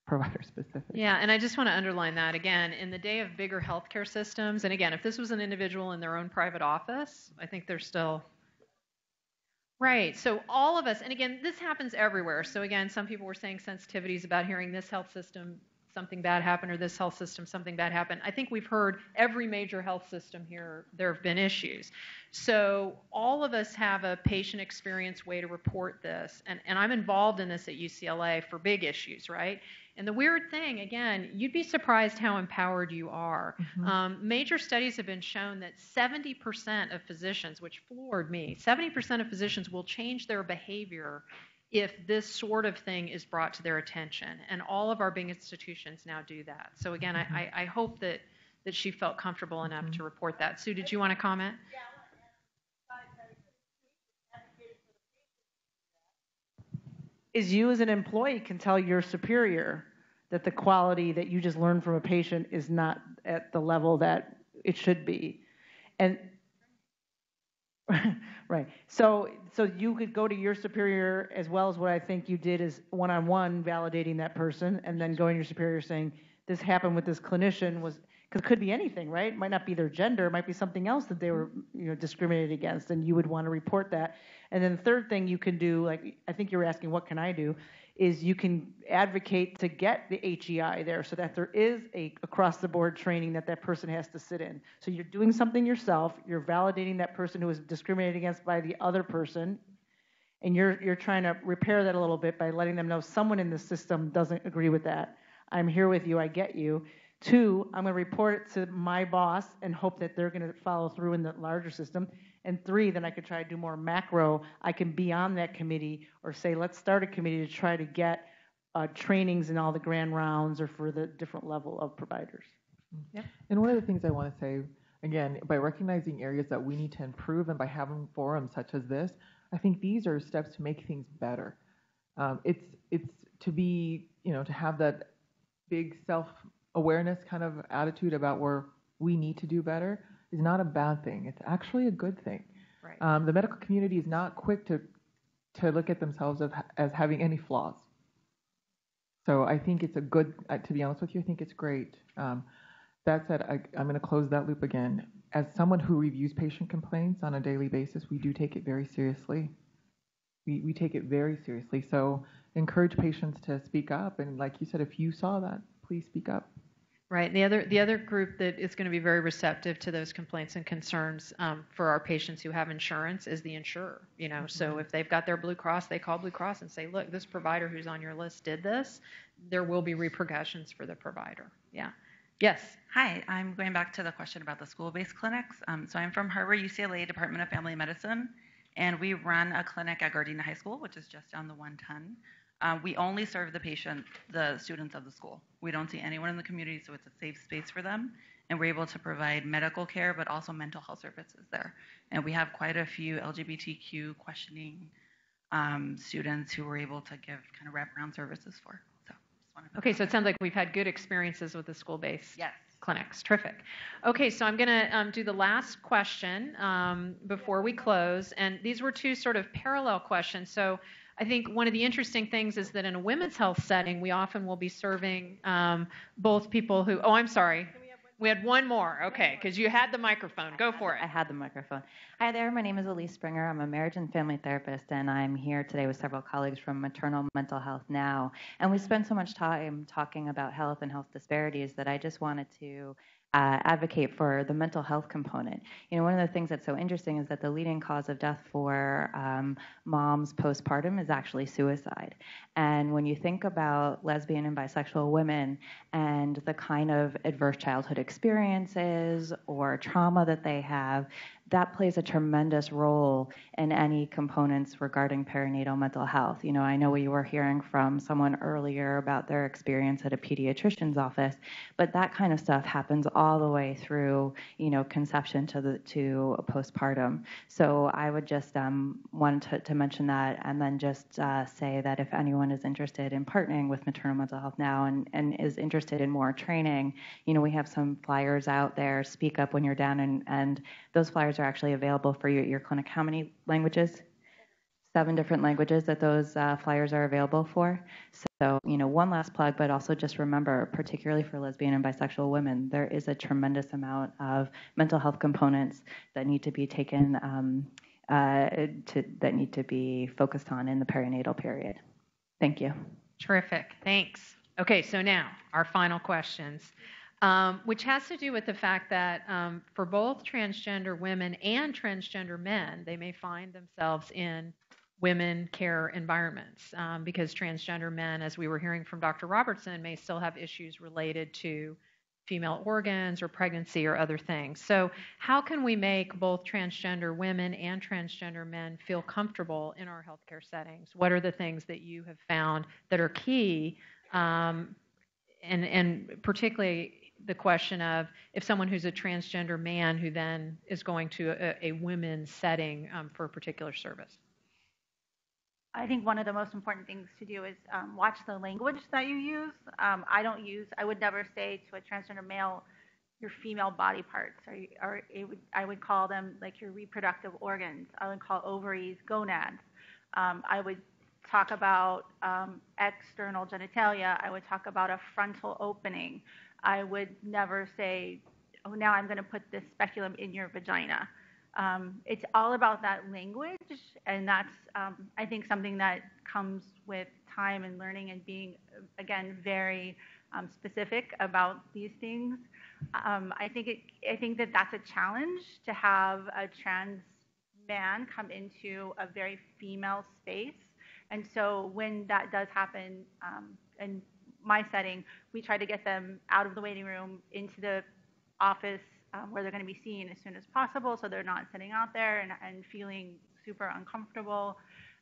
S3: provider specific.
S1: Yeah, and I just want to underline that again, in the day of bigger healthcare systems, and again, if this was an individual in their own private office, I think they're still right. So all of us, and again, this happens everywhere. So again, some people were saying sensitivities about hearing this health system, something bad happened, or this health system, something bad happened. I think we've heard every major health system here, there have been issues. So all of us have a patient experience way to report this. And I'm involved in this at UCLA for big issues, right? And the weird thing, again, you'd be surprised how empowered you are. Mm-hmm. Major studies have been shown that 70% of physicians, which floored me, 70% of physicians will change their behavior if this sort of thing is brought to their attention. And all of our big institutions now do that. So again, mm-hmm. I hope that she felt comfortable enough mm-hmm. to report that. Sue, did you want to comment?
S16: Is you as an employee can tell your superior that the quality that you just learned from a patient is not at the level that it should be. And right. So you could go to your superior, as well as what I think you did is one-on-one validating that person, and then going to your superior saying, this happened with this clinician, because it could be anything, right? It might not be their gender, it might be something else that they were discriminated against, and you would want to report that. And then the third thing you can do, like I think you were asking, what can I do, is you can advocate to get the HEI there so that there is a across-the-board training that person has to sit in. So you're doing something yourself, you're validating that person who was discriminated against by the other person, and you're trying to repair that a little bit by letting them know someone in the system doesn't agree with that. I'm here with you, I get you. 2, I'm going to report it to my boss and hope that they're going to follow through in the larger system. And 3, then I could try to do more macro. I can be on that committee or say, let's start a committee to try to get trainings in all the grand rounds or for the different level of providers.
S3: Yeah. And one of the things I want to say, again, by recognizing areas that we need to improve and by having forums such as this, I think these are steps to make things better. It's to be, to have that big self-awareness kind of attitude about where we need to do better is not a bad thing. It's actually a good thing. Right. The medical community is not quick to look at themselves as having any flaws. So I think it's a good, to be honest with you, I think it's great. That said, I'm going to close that loop again. As someone who reviews patient complaints on a daily basis, we do take it very seriously. We take it very seriously. So encourage patients to speak up. And like you said, if you saw that, please speak up.
S1: Right. The other group that is going to be very receptive to those complaints and concerns for our patients who have insurance is the insurer. So if they've got their Blue Cross, they call Blue Cross and say, look, this provider who's on your list did this. There will be repercussions for the provider. Yeah. Yes.
S17: Hi, I'm going back to the question about the school-based clinics. So I'm from Harvard-UCLA Department of Family Medicine, and we run a clinic at Gardena High School, which is just down the 110. We only serve the students of the school. We don't see anyone in the community, so it's a safe space for them. And we're able to provide medical care, but also mental health services there. And we have quite a few LGBTQ questioning students who we're able to give kind of wraparound services for.
S1: Okay, so it sounds like we've had good experiences with the school-based clinics. Terrific. Okay, so I'm going to do the last question before we close. And these were two sort of parallel questions. So I think one of the interesting things is that in a women's health setting, we often will be serving both people who, oh, I'm sorry. We had one more. Okay, because you had the microphone. Go for it.
S18: I had the microphone. Hi there. My name is Elise Springer. I'm a marriage and family therapist, and I'm here today with several colleagues from Maternal Mental Health Now. And we spend so much time talking about health and health disparities that I just wanted to advocate for the mental health component. One of the things that's so interesting is that the leading cause of death for moms postpartum is actually suicide. And when you think about lesbian and bisexual women and the kind of adverse childhood experiences or trauma that they have, that plays a tremendous role in any components regarding perinatal mental health. I know we were hearing from someone earlier about their experience at a pediatrician's office, but that kind of stuff happens all the way through, conception to postpartum. So I would just want to mention that, and then just say that if anyone is interested in partnering with Maternal Mental Health Now and is interested in more training, we have some flyers out there. Speak up when you're down, and those flyers are actually available for you at your clinic. How many languages? 7 different languages that those flyers are available for. So, one last plug, but also just remember, particularly for lesbian and bisexual women, there is a tremendous amount of mental health components that need to be taken, that need to be focused on in the perinatal period. Thank you.
S1: Terrific. Thanks. Okay, so now our final questions. Which has to do with the fact that for both transgender women and transgender men, they may find themselves in women care environments because transgender men, as we were hearing from Dr. Robertson, may still have issues related to female organs or pregnancy or other things. So how can we make both transgender women and transgender men feel comfortable in our healthcare settings? What are the things that you have found that are key, and particularly the question of if someone who's a transgender man who then is going to a women's setting for a particular service?
S2: I think one of the most important things to do is watch the language that you use. I would never say to a transgender male, your female body parts, I would call them like your reproductive organs. I would call ovaries gonads. I would talk about external genitalia. I would talk about a frontal opening. I would never say, oh, now I'm going to put this speculum in your vagina. It's all about that language, and that's, I think, something that comes with time and learning and being, again, very specific about these things. I think that that's a challenge to have a trans man come into a very female space. And so when that does happen, in my setting, we try to get them out of the waiting room into the office where they're going to be seen as soon as possible, so they're not sitting out there and feeling super uncomfortable.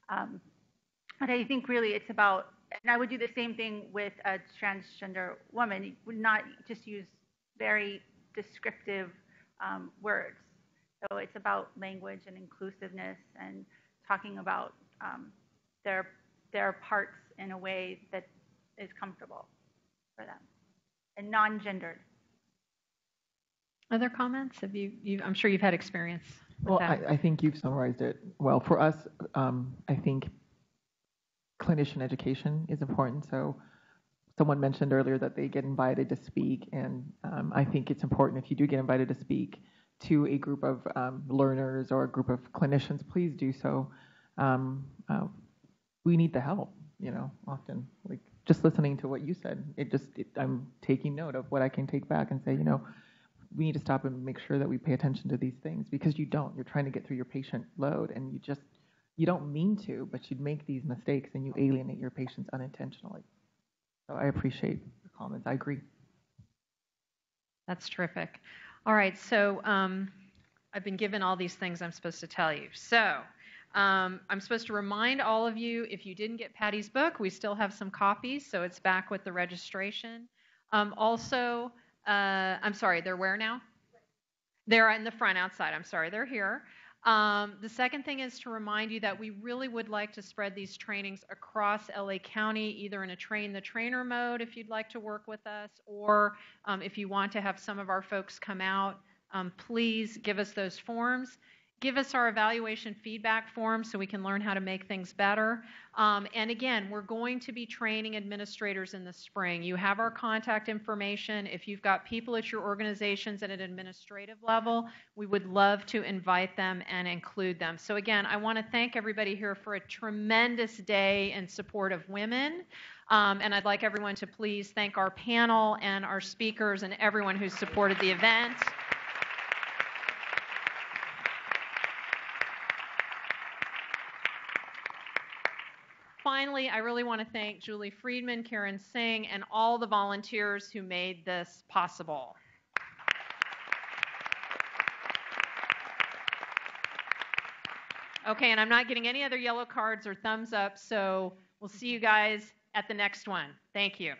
S2: But I think really it's about, and I would do the same thing with a transgender woman. You would not just use very descriptive words. So it's about language and inclusiveness and talking about their parts in a way that is comfortable for them and non-gendered.
S1: Other comments? I'm sure you've had experience with
S3: well,
S1: that.
S3: I think you've summarized it well. For us, I think clinician education is important. So someone mentioned earlier that they get invited to speak, and I think it's important if you do get invited to speak to a group of learners or a group of clinicians, please do so. We need the help, often. Like, just listening to what you said, I'm taking note of what I can take back and say, we need to stop and make sure that we pay attention to these things, because you don't. You're trying to get through your patient load, and you don't mean to, but you make these mistakes and you alienate your patients unintentionally. So I appreciate the comments. I agree.
S1: That's terrific. All right, so I've been given all these things I'm supposed to tell you. So I'm supposed to remind all of you, if you didn't get Patty's book, we still have some copies, so it's back with the registration. Also, I'm sorry, they're where now? They're in the front outside. I'm sorry, they're here. The second thing is to remind you that we really would like to spread these trainings across LA County, either in a train-the-trainer mode if you'd like to work with us, or if you want to have some of our folks come out, please give us those forms. Give us our evaluation feedback forms so we can learn how to make things better. And again, we're going to be training administrators in the spring. You have our contact information. If you've got people at your organizations at an administrative level, we would love to invite them and include them. So again, I want to thank everybody here for a tremendous day in support of women. And I'd like everyone to please thank our panel and our speakers and everyone who supported the event. Finally, I really want to thank Julie Friedman, Karen Singh, and all the volunteers who made this possible. Okay, and I'm not getting any other yellow cards or thumbs up, so we'll see you guys at the next one. Thank you.